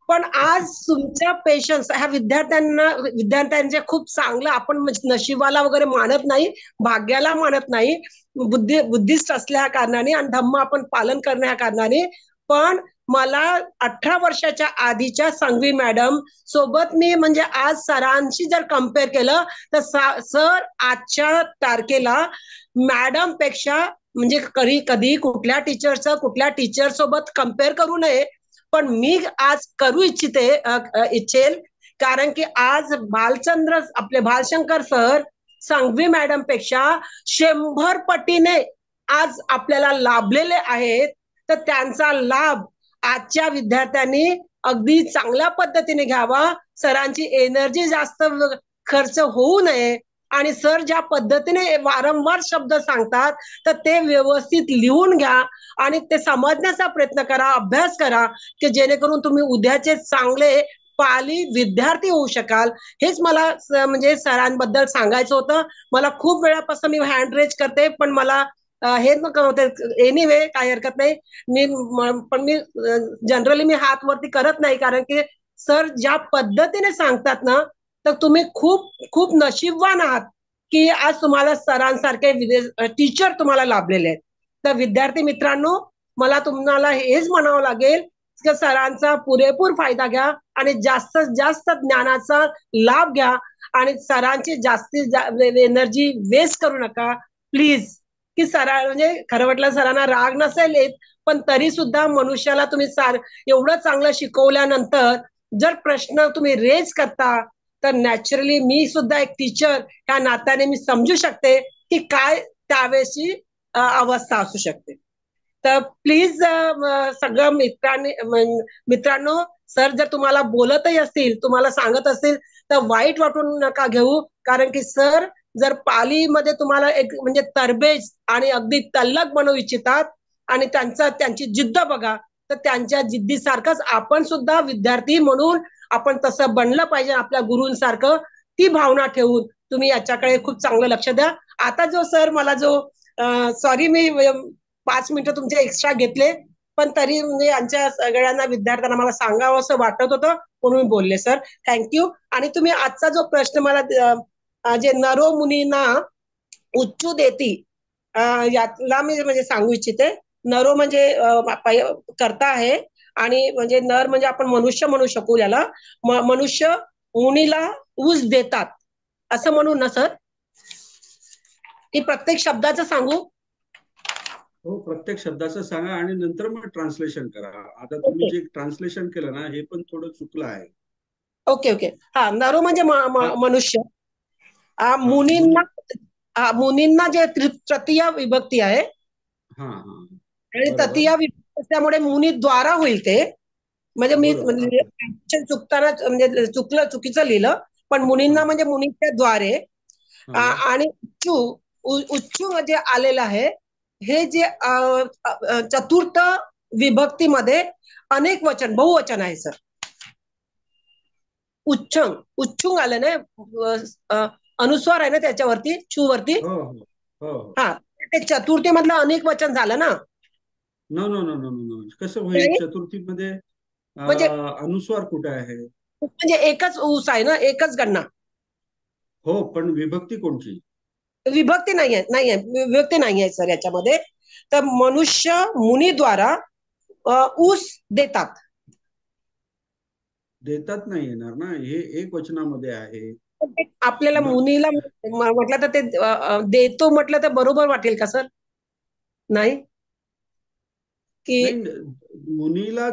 पण आज तुमच्या पेशन्स ह्या विद्यार्थ्यांचे खूप चांगलं, आपण नशिबाला वगैरे मानत नाही, भाग्याला मानत नाही, बुद्धिस्ट असल्या कारणाने आणि धम्म आपण पालन करण्या कारणाने. पण मला 18 वर्षाच्या आधीच्या संघवी मॅडम सोबत मी म्हणजे आज सरांशी जर कम्पेअर केलं तर सर आजच्या तारखेला मॅडम पेक्षा म्हणजे कधी कुठल्या टीचर सोबत कम्पेअर करू नये, पण मी आज करू इच्छेल. कारण की आज आपले भालशंकर सर संघवी मॅडम पेक्षा 100 पटीने आज आपल्याला लाभलेले आहेत. तर त्यांचा लाभ आजच्या विद्यार्थ्यांनी अगदी चांगल्या पद्धतीने घ्यावा. सरांची एनर्जी जास्त खर्च होऊ नये आणि सर ज्या पद्धतीने वारंवार शब्द सांगतात तर ते व्यवस्थित लिहून घ्या आणि ते समजण्याचा प्रयत्न करा, अभ्यास करा, की जेणेकरून तुम्ही उद्याचे चांगले पाली विद्यार्थी होऊ शकाल. हेच मला म्हणजे सरांबद्दल सांगायचं होतं. मला खूप वेळापासून मी हँड रेज करते, पण मला हे नको होते. एनिवे काही हरकत नाही. मी जनरली मी हात वरती करत नाही, कारण की सर ज्या पद्धतीने सांगतात ना, तर तुम्ही खूप खूप नशीबवान आहात की आज तुम्हाला सरांसारखे टीचर तुम्हाला लाभलेले आहेत. तर विद्यार्थी मित्रांनो, मला तुम्हाला हेच म्हणावं लागेल की सरांचा पुरेपूर फायदा घ्या आणि जास्तीत जास्त ज्ञानाचा लाभ घ्या आणि सरांची जास्तीत एनर्जी वेस्ट करू नका प्लीज. की सरा म्हणजे खरं म्हटलं सरांना राग नसेल येत, पण तरी सुद्धा मनुष्याला तुम्ही एवढं चांगलं शिकवल्यानंतर जर प्रश्न तुम्ही रेज करता तर नॅचरली मी सुद्धा एक टीचर ह्या नात्याने मी समजू शकते की काय त्यावेळेची अवस्था असू शकते. तर प्लीज सगळं मित्रांनो, सर जर तुम्हाला बोलतही असतील, तुम्हाला सांगत असतील तर वाईट वाटून नका घेऊ. कारण की सर जर पालीमध्ये तुम्हाला एक म्हणजे तरबेज आणि अगदी तल्लख बनवू इच्छितात आणि त्यांची जिद्द बघा, तर त्यांच्या जिद्दीसारखंच आपण सुद्धा विद्यार्थी म्हणून आपण तसं बनलं पाहिजे आपल्या गुरूंसारखं. ती भावना ठेवून तुम्ही याच्याकडे खूप चांगलं लक्ष द्या. आता जो सर मला सॉरी मी 5 मिनिटं तुमचे एक्स्ट्रा घेतले, पण तरी म्हणजे यांच्या सगळ्यांना विद्यार्थ्यांना मला सांगावं असं वाटत होतं म्हणून मी बोलले सर. थँक्यू. आणि तुम्ही आजचा जो प्रश्न मला जे नरो मुनीना उच्चू देती यातला मी म्हणजे सांगू इच्छिते. नरो म्हणजे कर्ता आहे, आणि म्हणजे नर म्हणजे आपण मनुष्य म्हणू शकू याला. मनुष्य मुनीला ऊस देतात असं म्हणू ना सर, की प्रत्येक शब्दाचं सांगू? हो, प्रत्येक शब्दाचं सांगा आणि नंतर मग ट्रान्सलेशन करा. आता तुम्ही जे ट्रान्सलेशन केलं ना, हे पण थोडं चुकलं आहे. Okay okay. हा, नरो म्हणजे मनुष्य. मुनींना जे तृतीय विभक्ती आहे, हा, आणि तृतीय विभक्ती असल्यामुळे मुनी द्वारा होईल ते. म्हणजे मी चुकताना म्हणजे चुकीचं लिहिलं, पण मुनींना म्हणजे मुनीच्या द्वारे. आणि उच्चू म्हणजे आलेलं आहे. हे जे चतुर्थ विभक्तीमध्ये अनेक वचन, बहुवचन आहे सर. उच्चुंग आलं ना, अनुस्वार आहे ना त्याच्यावरती, छू वरती. हा, ते चतुर्थी मधलं अनेक वचन झालं ना. No no no no no, कसं होईल? चतुर्थीमध्ये म्हणजे अनुस्वार कुठे आहे? म्हणजे एकच ऊस आहे ना, एकच गणना. हो, पण विभक्ती कोणची? विभक्ती नाहीये, विभक्ती नाहीये सर याच्यामध्ये. तर मनुष्य मुनीद्वारा ऊस देतात. देतात नाही येणार ना, हे एक वचनामध्ये आहे. आपल्याला मुनीला म्हटलं तर ते देतो म्हटलं तर बरोबर वाटेल का सर? नाही की मुनीला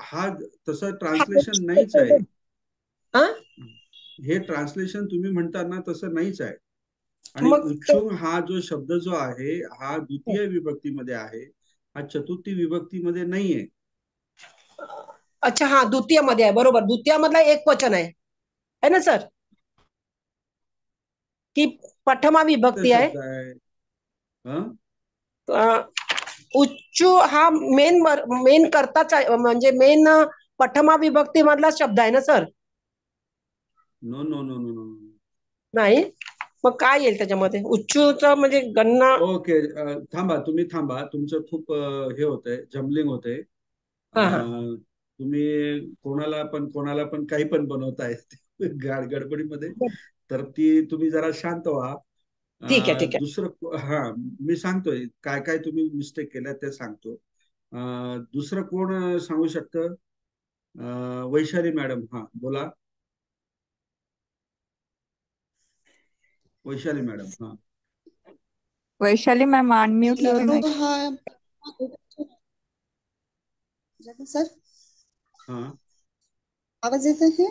हा तसं ट्रान्सलेशन नाहीच आहे. हे ट्रान्सलेशन तुम्ही म्हणता ना तसं नाहीच आहे. आणि उच्चुंग हा जो शब्द जो आहे हा द्वितीय विभक्तीमध्ये आहे, हा चतुर्थी विभक्तीमध्ये नाहीये. अच्छा, हा द्वितीय मध्ये आहे, बरोबर. द्वितीय मधला एक वचन आहे ना सर, की प्रथमा विभक्ती आहे. उच्चू हा मेन करताच आहे, म्हणजे मेन प्रथमा विभक्ती मधला शब्द आहे ना sir? No no no no no, नाही. मग काय येईल त्याच्यामध्ये? उच्चूचा म्हणजे गणना. ओके, थांबा, तुम्ही थांबा, तुमचं खूप हे होतंय, जमलिंग होतंय. तुम्ही कोणाला पण काही पण बनवताय गडबडीमध्ये. तर ती तुम्ही जरा शांत व्हा. ठीक आहे. दुसरं, मी सांगतोय काय काय तुम्ही मिस्टेक केल्या ते सांगतो. दुसरं कोण सांगू शकतं? वैशाली मॅडम, हा बोला. वैशाली मॅडम, हा. Vaishali ma'am unmute your mic. Sir, हा, आवाज येत आहे?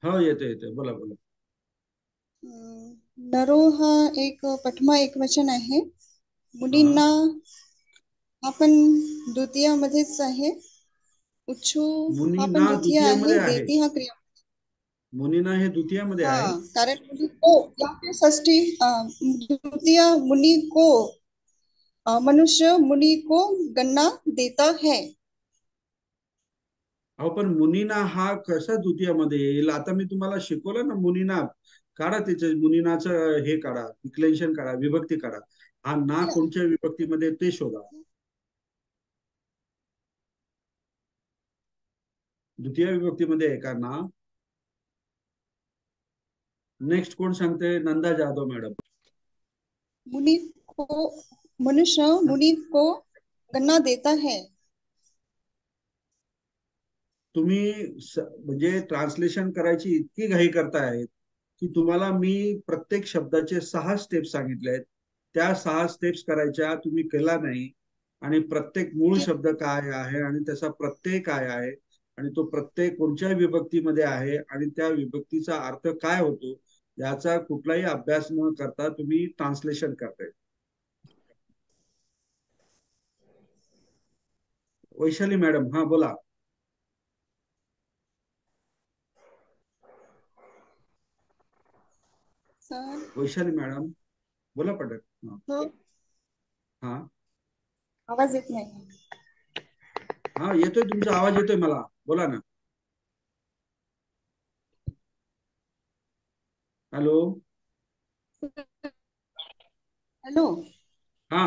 हो, येते, बोला. नरो हा एक प्रथमा एकवचन आहे. मुलींना हा पण द्वितीयामध्येच आहे. उच्चू हा पण द्वितीय आहे. देती हा क्रिया. मुनीना हे द्वितीयामध्ये आहे. कारण मुली को या फिर षष्ठी, द्वितीय मुनि को, मनुष्य मुनि को गन्ना देता है. अहो, पण मुनीना हा कसा द्वितीयामध्ये येईल? आता मी तुम्हाला शिकवलं ना, मुनीना काढा, त्याचे मुनीनाचं हे काढा, डिक्लेरेशन काढा, विभक्ती काढा. हा ना कोणत्या विभक्तीमध्ये ते शोधा. द्वितीय विभक्तीमध्ये आहे का ना? नेक्स्ट कोण सांगते? नंदा जाधव मॅडम. मुनि को, मनुष्य मुनि को गन्ना देता है. तुम्ही म्हणजे ट्रान्सलेशन करायची इतकी घाई करताय की तुम्हाला मी प्रत्येक शब्दाचे 6 स्टेप्स सांगितले आहेत. त्या 6 स्टेप्स करायच्या, तुम्ही केला नाही. आणि प्रत्येक मूळ शब्द काय आहे आणि त्याचा प्रत्यय काय आहे आणि तो प्रत्यय कोणत्या विभक्तीमध्ये आहे आणि त्या विभक्तीचा अर्थ काय होतो याचा कुठलाही अभ्यास न करता तुम्ही ट्रान्सलेशन करताय. वैशाली मॅडम, हा बोला. वैशाली मॅडम बोला पटक. हा, आवाज येत नाही. हा, येतोय, तुमचा आवाज येतोय मला, बोला ना. हॅलो. हॅलो. हा,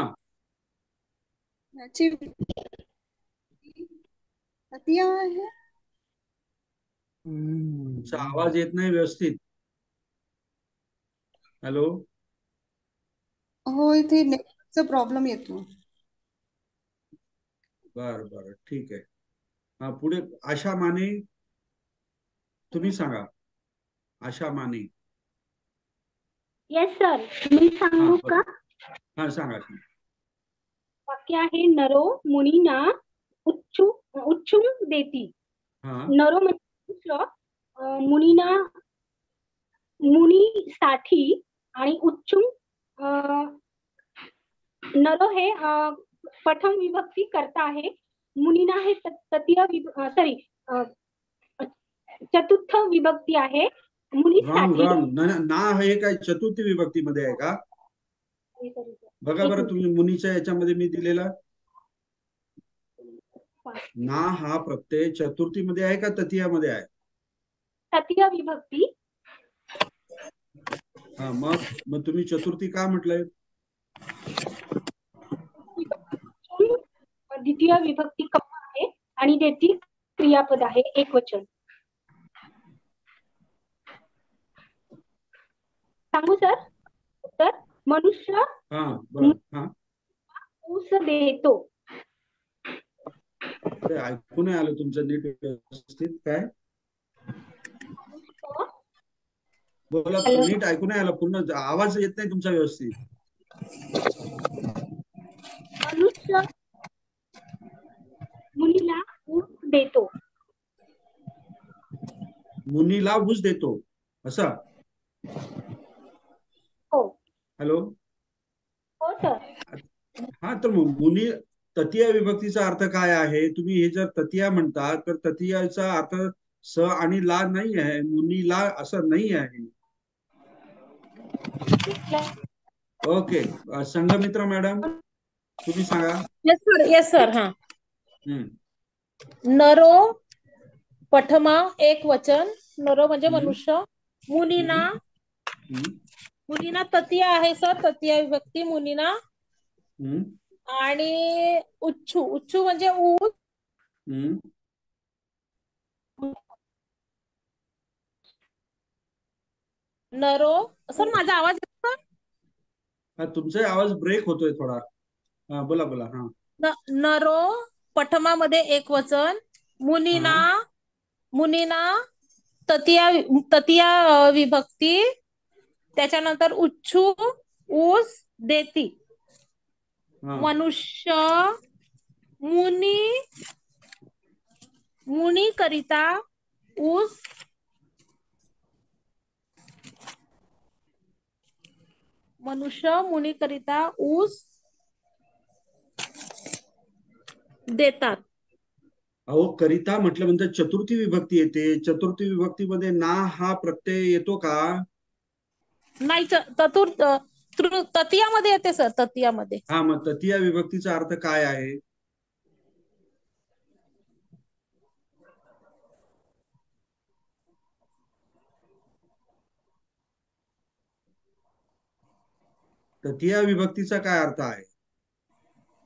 याची तृतीय आहे. तुमचा आवाज येत नाही व्यवस्थित. हॅलो. हो, इथे नेटचा प्रॉब्लेम येतो. बर बर, ठीक आहे. हा, पुढे आशा माने, तुम्ही सांगा. आशा माने. येस सर, मी हा सांगू का? हा, सांगा. वाक्य आहे, नरो मुनीना उच्चुम देती. हा नरो म्हणजे मनुष्य, मुनीना मुनीसाठी, आणि उच्चुम नरो हे प्रथम विभक्ती करता आहे. मुनीना हे तृतीय चतुर्थ विभक्ती आहे. रॉंग मुनीसाठी. रॉंग, ना हे काय चतुर्थी विभक्तीमध्ये आहे का? बघा बरं तुम्ही, मुनीच्या याच्यामध्ये मी दिलेला ना हा प्रत्यय चतुर्थीमध्ये आहे का तृतीयामध्ये आहे? तृतीय विभक्ती. हा, मग तुम्ही चतुर्थी का म्हटलंय? द्वितीय विभक्ती कर्म आहे आणि देती क्रियापद आहे, एकवचन. सांगू सर उत्तर? मनुष्य ऊस देतो. ऐकू नाही आलं तुमचं नीट व्यवस्थित. काय बोला, नीट ऐकू नाही आलं, पूर्ण आवाज येत नाही तुमचा व्यवस्थित. मनुष्य मुनीला ऊस देतो. मुनीला ऊस देतो असं? हो. हॅलो. हो सर. हा, तर मुनी तृतीय विभक्तीचा अर्थ काय आहे? तुम्ही हे जर तृतीया म्हणता तर तृतीयाचा अर्थ स आणि ला नाही आहे, मुनीला असं नाही आहे. ओके, संघमित्रा मॅडम तुम्ही सांगा. Yes sir, yes sir. हा, हम्म. नरो पठमा एक वचन. नरो म्हणजे मनुष्य. मुनीना, मुनीना तृतीय आहे सर, तृतीय विभक्ती मुनीना. आणि उच्चू म्हणजे ऊस. नरो. सर माझा आवाज येतो? तुमचा आवाज ब्रेक होतोय थोडा. हा, बोला बोला. हा, नरो पठमामध्ये एक वचन. मुनीना, मुनीना तृतीय विभक्ती. त्याच्यानंतर उच्चू ऊस देती. मनुष्य मुनी करिता ऊस मनुष्य मुनी करिता ऊस देतात. अहो, करिता म्हटलं म्हणजे चतुर्थी विभक्ती येते. चतुर्थी विभक्तीमध्ये ना हा प्रत्यय येतो का? नाही, तृतीयामध्ये येते सर, तृतीयामध्ये. हा, मग तृतीय विभक्तीचा अर्थ काय आहे? तृतीय विभक्तीचा काय अर्थ आहे?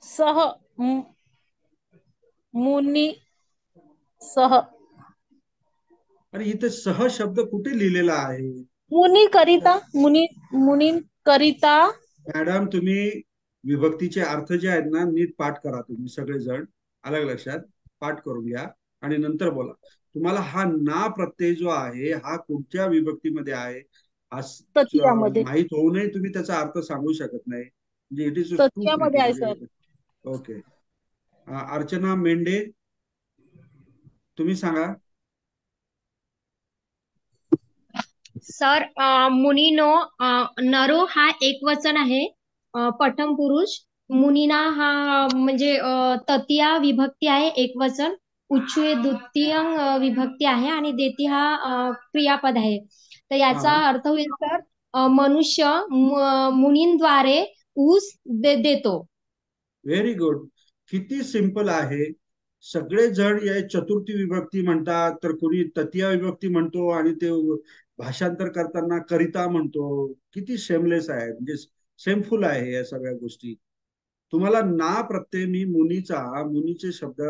सह, मुनी सह. अरे, इथे सह शब्द कुठे लिहिलेला आहे? मुनी करिता, मुनी करिता. मॅडम, तुम्ही विभक्तीचे अर्थ जे आहेत ना, नीट पाठ करा. तुम्ही सगळेजण अलग लक्षात पाठ करून घ्या आणि नंतर बोला. तुम्हाला हा ना प्रत्यय जो आहे हा कुठच्या विभक्तीमध्ये आहे माहित होऊनही तुम्ही त्याचा अर्थ सांगू शकत नाही. म्हणजे it is too critical. Okay, Archana Mendhe तुम्ही सांगा. सर, मुनीनो, नरो हा एक वचन आहे, प्रथम पुरुष. मुनीना हा म्हणजे तृतीय विभक्ती आहे, एक वचन. उच्चू हे द्वितीय विभक्ती आहे आणि देती हा क्रियापद आहे. तर याचा अर्थ होईल सर, मनुष्य मुनींद्वारे ऊस देतो. Very good. किती सिंपल आहे. सगळे जण या चतुर्थी विभक्ती म्हणतात, तर कोणी तृतीय विभक्ती म्हणतो आणि ते भाषांतर करताना करिता म्हणतो. किती शेमलेस आहे, म्हणजे शेमफुल आहे या सगळ्या गोष्टी. तुम्हाला ना प्रत्यय, मी मुनीचे शब्द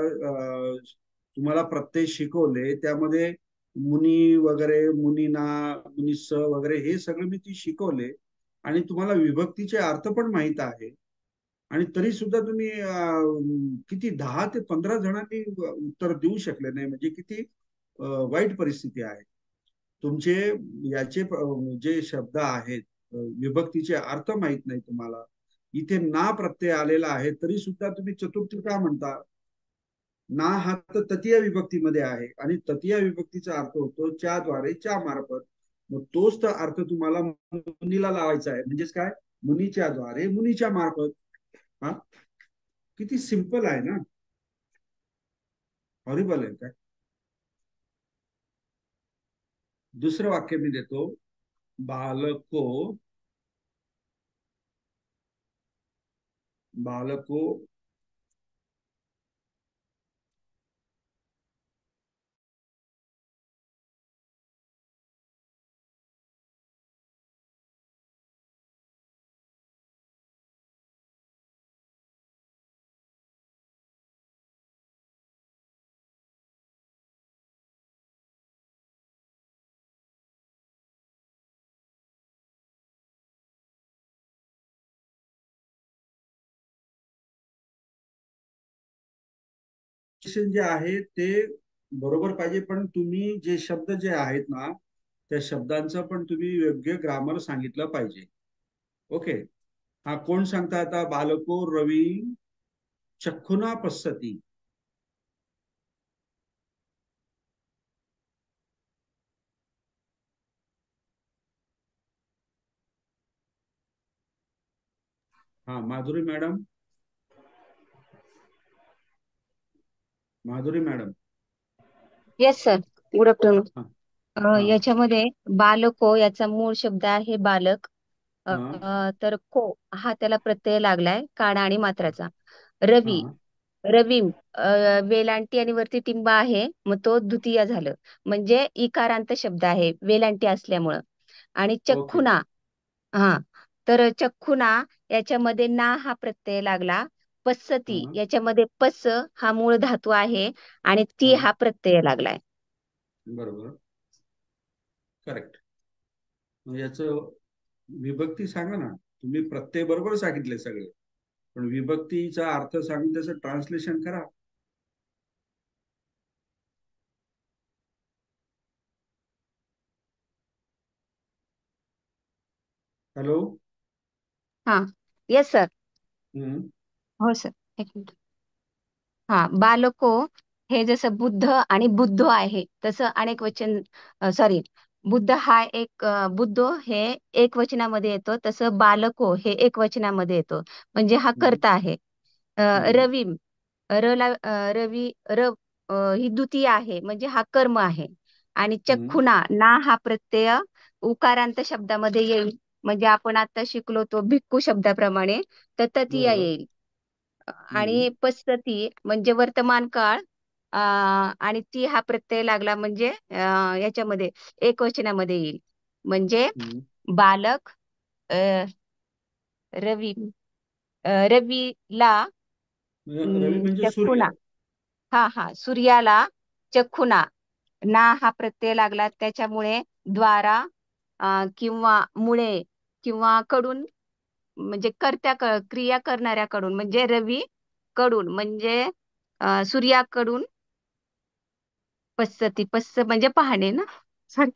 तुम्हाला प्रत्यय शिकवले, त्यामध्ये मुनी वगैरे, मुनीना, मुनिस्स वगैरे हे सगळं मी ती शिकवले. आणि तुम्हाला विभक्तीचे अर्थ पण माहित आहे, आणि तरी सुद्धा तुम्ही किती 10 ते 15 जणांनी उत्तर देऊ शकले नाही, म्हणजे किती वाईट परिस्थिती आहे तुमचे. याचे जे शब्द आहेत, विभक्तीचे अर्थ माहित नाही तुम्हाला, इथे ना प्रत्यय आलेला आहे तरी सुद्धा तुम्ही चतुर्थी का म्हणता? ना हा तर तृतीय विभक्तीमध्ये आहे, आणि तृतीय विभक्तीचा अर्थ होतो च्याद्वारे, च्या मार्फत. मग तोच तर अर्थ तुम्हाला मुनीला लावायचा आहे, म्हणजेच काय, मुनीच्या द्वारे, मुनीच्या मार्फत. हा किती सिंपल आहे ना, हॉरिबल आहे काय? दुसरं वाक्य मी देतो, बालको, बालको जे आहे ते बरोबर पाहिजे, पण तुम्ही जे शब्द जे आहेत ना, त्या शब्दांचं पण तुम्ही योग्य ग्रामर सांगितलं पाहिजे. ओके. हा कोण सांगता आता? बालको रवी चक्षुना पश्यति. हा Madhuri madam, Madhuri madam. Yes sir, good afternoon. हा हा याच्यामध्ये बालको याचा मूळ शब्द आहे बालक. हा तर को हा त्याला प्रत्यय लागलाय काना आणि मात्राचा. हा रवी, रवीम, वेलांटी आणि वरती टिंबा आहे, मग तो द्वितीय झालं, म्हणजे इकारांत शब्द आहे वेलांटी असल्यामुळं. आणि ओके. चक्षुना, हा तर चक्षुना याच्यामध्ये ना हा प्रत्यय लागला. पस्सती हा याच्यामध्ये पस हा मूळ धातू आहे, आणि ती हा हा प्रत्यय लागलाय. बरोबर, करेक्ट. याच विभक्ती सांगा ना तुम्ही. प्रत्यय बरोबर सांगितले सगळे, पण विभक्तीचा अर्थ सांगून त्याचं ट्रान्सलेशन करा. हॅलो. हा येस सर. हम्म. हो सर, एक मिनिट. हा बालको हे जसं बुद्ध आणि बुद्धो आहे तसं अनेक वचन, सॉरी, बुद्ध हा एक बुद्धो हे एक वचनामध्ये येतो, तसं बालको हे एक वचनामध्ये येतो, म्हणजे हा कर्ता आहे. रवी, रला रवी र ही द्वितीय आहे, म्हणजे हा कर्म आहे. आणि चक्षुना ना हा प्रत्यय उकारांत शब्दामध्ये येईल, म्हणजे आपण आता शिकलो तो भिक्खू शब्दाप्रमाणे, तर तृतीय बरोबर. येईल. आणि पस्सती म्हणजे वर्तमान काळ, आणि ती हा प्रत्यय लागला म्हणजे याच्यामध्ये एक वचनामध्ये येईल, म्हणजे बालक, रवी, रवीला रवी म्हणजे सूर्य. चक्षुना, हा हा सूर्याला चक्षुना ना हा प्रत्यय लागला, त्याच्यामुळे द्वारा किंवा मुळे किंवा कडून, म्हणजे क्रिया करणाऱ्याकडून, म्हणजे रवी कडून, म्हणजे सूर्याकडून. पश्यती, पश्य म्हणजे पाहणे ना, सॉरी,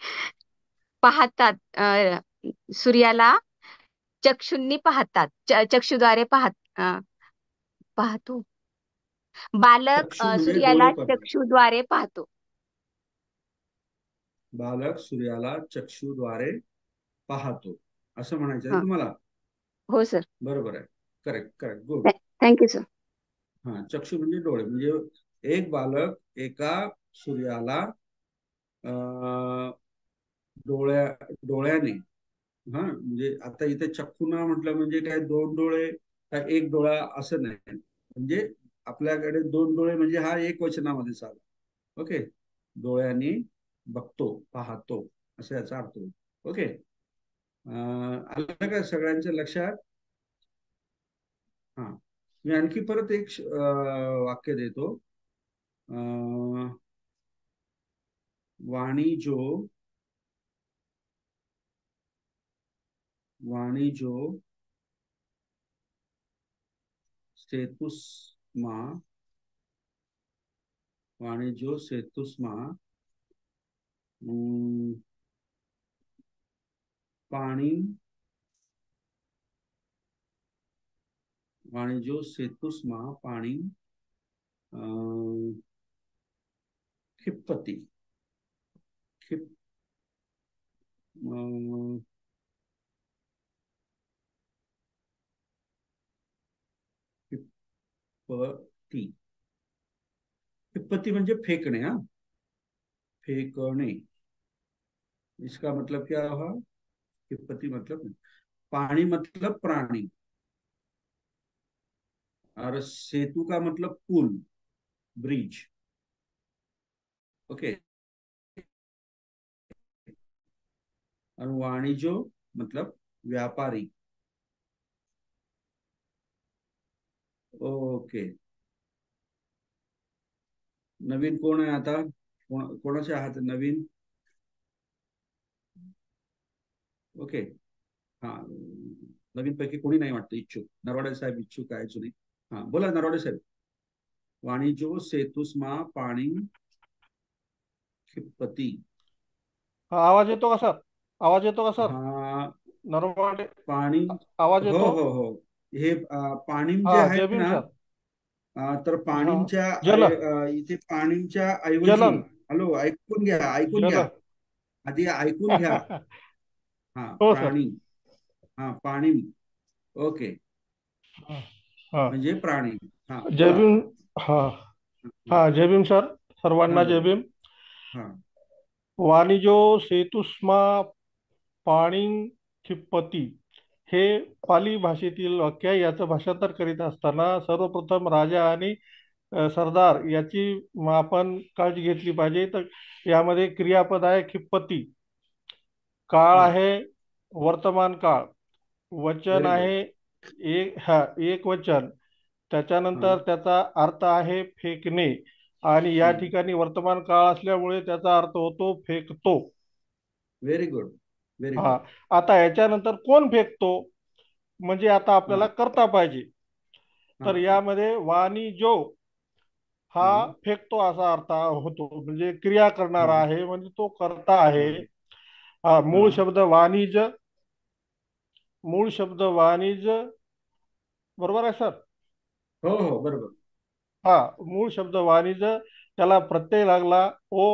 पाहतात, सूर्याला चक्षुंनी पाहतात, चक्षुद्वारे पाहतो. बालक चक्षु म्हणजे डोळे सूर्याला पाहणे. चक्षुद्वारे पाहतो. बालक सूर्याला चक्षुद्वारे पाहतो, असं म्हणायचं आहे हा तुम्हाला. हो सर. बरोबर आहे, correct correct, good. Thank you sir. हा चक्षु म्हणजे डोळे, म्हणजे एक बालक एका सूर्याला डोळ्याने, हा म्हणजे आता इथे चक्षुना म्हटलं म्हणजे काय, दोन डोळे का एक डोळा असं नाही, म्हणजे आपल्याकडे दोन डोळे म्हणजे हा एक वचनामध्ये चालू. ओके. डोळ्यांनी बघतो, पाहतो, असं याचा अर्थ होतो. ओके. आलं का सगळ्यांच्या लक्षात? हा मी आणखी परत एक वाक्य देतो. वाणी जो वाणिजो सेतुस्मा, वाणिजो सेतुस्मा पाणी, वाणिजो सेतुस्मा पाणी क्षिपति, क्षिप क्षिपति, क्षिपति म्हणजे फेकणे, हा फेकणे, इसका मतलब क्या हुआ? क्षिपति मतलब पानी मतलब प्राणी, और सेतु का मतलब पुल, ब्रिज। ओके, और वाणिजो मतलब व्यापारी। ओके, नवीन कोण आहे आता? कोणाचे आहात नवीन? ओके, हा, नवीन पैकी कोणी नाही वाटतं इच्छुक? नरवाडे साहेब इच्छुक आहे जुने? हा, बोला नरवाडे साहेब. वाणिजो सेतुस्मा पाणी क्षिपति. आवाज येतो का सर? आवाज येतो का सर? हा, नरवाडे पाणी, आवाज हो येतो? हो हो, हे पाणी जे हा, आहे जय ना, सर. तर हा, पाणींच्या जल, इथे पाणींच्या ऐवजी, जलन, हॅलो, ऐकून घ्या, ऐकून जल. घ्या, आधी ऐकून घ्या. हा, हो सर. प्राणी, हा पाणी. ओके, हा, म्हणजे प्राणी. हा, जय बोला. भीम. हा हा, जय भीम सर, सर्वांना हा, जय बोला. भीम. हा, वाणिजो सेतुस्मा पाणी क्षिपती हे पाली भाषेतील वाक्य आहे. याचं भाषांतर करीत असताना सर्वप्रथम राजा आणि सरदार याची आपण काळजी घेतली पाहिजे. तर यामध्ये क्रियापद आहे क्षिपती, काळ हा, आहे वर्तमान काळ, वचन व्हेरी गुड. आहे एक वचन, हा, त्याच्यानंतर त्याचा अर्थ आहे फेकणे, आणि या ठिकाणी वर्तमान काळ असल्यामुळे त्याचा अर्थ होतो फेकतो. व्हेरी गुड, व्हेरी हा, गुड. आता याच्यानंतर कोण फेकतो, म्हणजे आता हा, आपल्याला करता पाहिजे. हा, तर यामध्ये वाणिजो हा हा, फेकतो असा अर्थ होतो, म्हणजे क्रिया करणारा हा, आहे, म्हणजे तो करता आहे. मूळ हा, शब्द वाणिज, मूळ शब्द वाणिज, बरोबर आहे सर? हो हो, बरोबर. हा, मूळ शब्द वाणिज, त्याला प्रत्यय लागला ओ,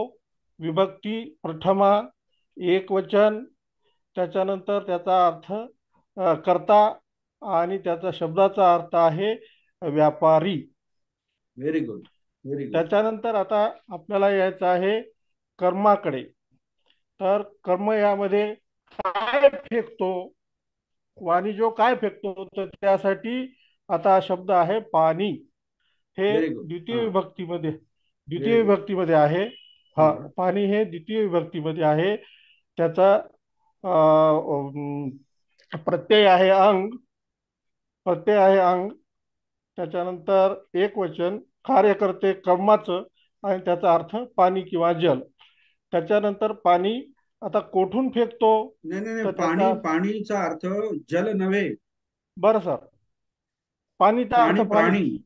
विभक्ती प्रथमा, एक वचन, त्याच्यानंतर त्याचा अर्थ करता, आणि त्याचा शब्दाचा अर्थ आहे व्यापारी. Very good, very good. त्याच्यानंतर आता आपल्याला यायचं आहे कर्माकडे. तर कर्म यामध्ये काय फेकतो, वाणिजो काय फेकतो, तर त्यासाठी आता शब्द आहे पाणी. हे व्हेरी गुड. द्वितीय हा, विभक्तीमध्ये, व्हेरी द्वितीय गुड. विभक्तीमध्ये आहे. हा, हा, पाणी हे द्वितीय विभक्तीमध्ये आहे. त्याचा प्रत्यय आहे अंग, प्रत्यय आहे अंग, त्याच्यानंतर एक वचन, कार्य करते कर्माचं, आणि त्याचा अर्थ पाणी किंवा जल. त्याच्यानंतर पाणी आता कोठून फेकतो, नाही नाही नाही, तर पाणी, त्याचा, पाणीचा अर्थ जल नव्हे. बरं सर, पाणीचा अर्थ पाणी, पाणी, प्राणी.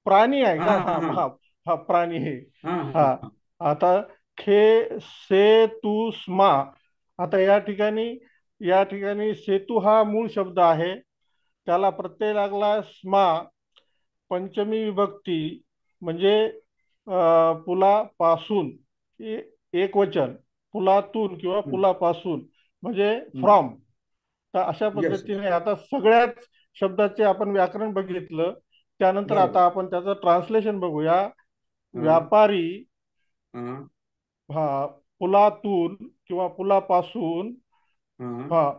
प्राणी आहे हा का? हा हा हा हा हा, प्राणी हे. हा हा, हा, आता खे सेतु स्मा, आता या ठिकाणी सेतू हा मूळ शब्द आहे, त्याला प्रत्यय लागला स्मा, पंचमी विभक्ती, म्हणजे पुलापासून, एक वचन, पुलातून किंवा पुलापासून, म्हणजे फ्रॉम. तर अशा येस, पद्धतीने आता सगळ्याच शब्दाचे आपण व्याकरण बघितलं. त्यानंतर बरोबर. आता आपण त्याचं ट्रान्सलेशन बघूया. हा, व्यापारी, हा, हा, पुलातून किंवा पुलापासून, हा. हा,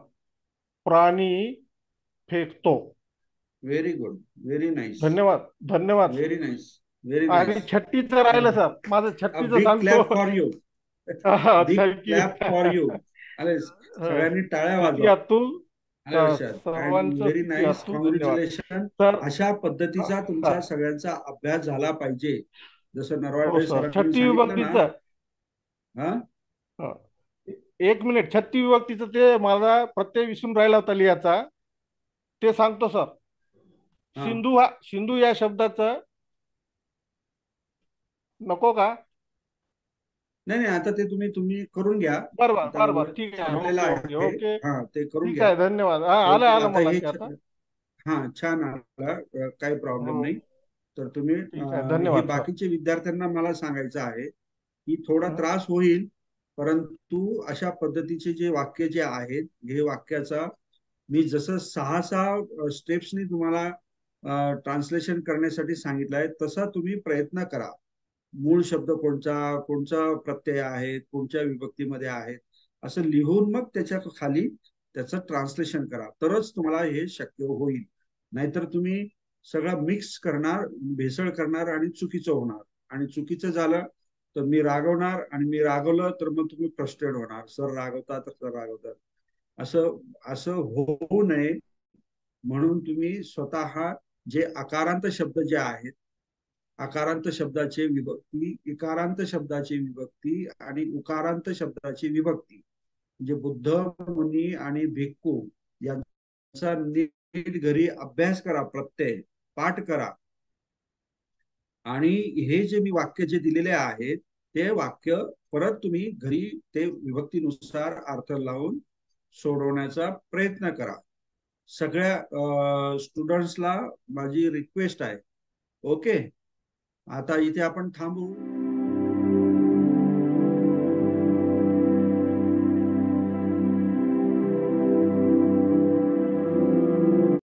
प्राणी फेकतो. व्हेरी गुड, व्हेरी नाईस, धन्यवाद, धन्यवाद सर. व्हेरी नाईस, व्हेरी आणि नाईस. छट्टीचं राहिलं सर, माझं छट्टीचं बिग सांगतो. Clap for you, big thank you. Clap for you. अरे, सगळ्यांनी टाळ्या तुती वाजवा. अतुल, आले लक्षात. अँड सर्वांचं व्हेरी तुती नाईस, अतुल, धन्यवाद कॉंग्रॅच्युलेशन. सर. अशा पद्धतीचा तुमचा सगळ्यांचा अभ्यास झाला पाहिजे, जसं हो नरवाडे सर, सरांनी छट्टी सांगितलं ना. विभक्तीचं. हा, हा, एक मिनिट, छत्ती विभक्तीचं ते मला प्रत्यय विसरून राहिला होता लिहायचा, ते सांगतो सर. सिंधू या शब्दाचं नको का? नाही, आता ते तुम्ही करून घ्या. बरोबर ठीक आहे. ओके. ते करून ठीक घ्या. आहे, धन्यवाद. आलं आता मला हे आता. छान आला, काही प्रॉब्लेम नाही. तर तुम्ही धन्यवाद हे बाकीचे विद्यार्थ्यांना मला सांगायचं आहे की थोडा त्रास होईल, परंतु अशा पद्धतीचे जे वाक्य जे आहेत, हे वाक्याचा मी जसं 6 स्टेप्सनी तुम्हाला ट्रान्सलेशन करण्यासाठी सांगितलं आहे, तसा तुम्ही प्रयत्न करा. मूळ शब्द कोणचा प्रत्यय आहे, कोणत्या विभक्तीमध्ये आहेत, असं लिहून मग त्याच्या खाली त्याचं ट्रान्सलेशन करा, तरच तुम्हाला हे शक्य होईल. नाहीतर तुम्ही सगळं मिक्स करणार, भेसळ करणार आणि चुकीचं होणार. आणि चुकीचं झालं तर मी रागवणार, आणि मी रागवलं तर मग तुम्ही फ्रस्ट्रेट होणार. सर रागवतात, सर रागवतात. असं होऊ नये म्हणून तुम्ही स्वतः जे आकारांत शब्द जे आहेत, आकारांत शब्दाचे विभक्ती, इकारांत शब्दाची विभक्ती आणि उकारांत शब्दाची विभक्ती, म्हणजे बुद्ध, मुनी आणि भिक्खू यांचा नीट घरी अभ्यास करा, प्रत्यय पाठ करा. आणि हे जे मी वाक्य जे दिलेले आहेत, ते वाक्य परत तुम्ही घरी ते विभक्तीनुसार अर्थ लावून सोडवण्याचा प्रयत्न करा. सगळ्या स्टुडंट्सला माझी रिक्वेस्ट आहे. ओके, आता इथे आपण थांबू.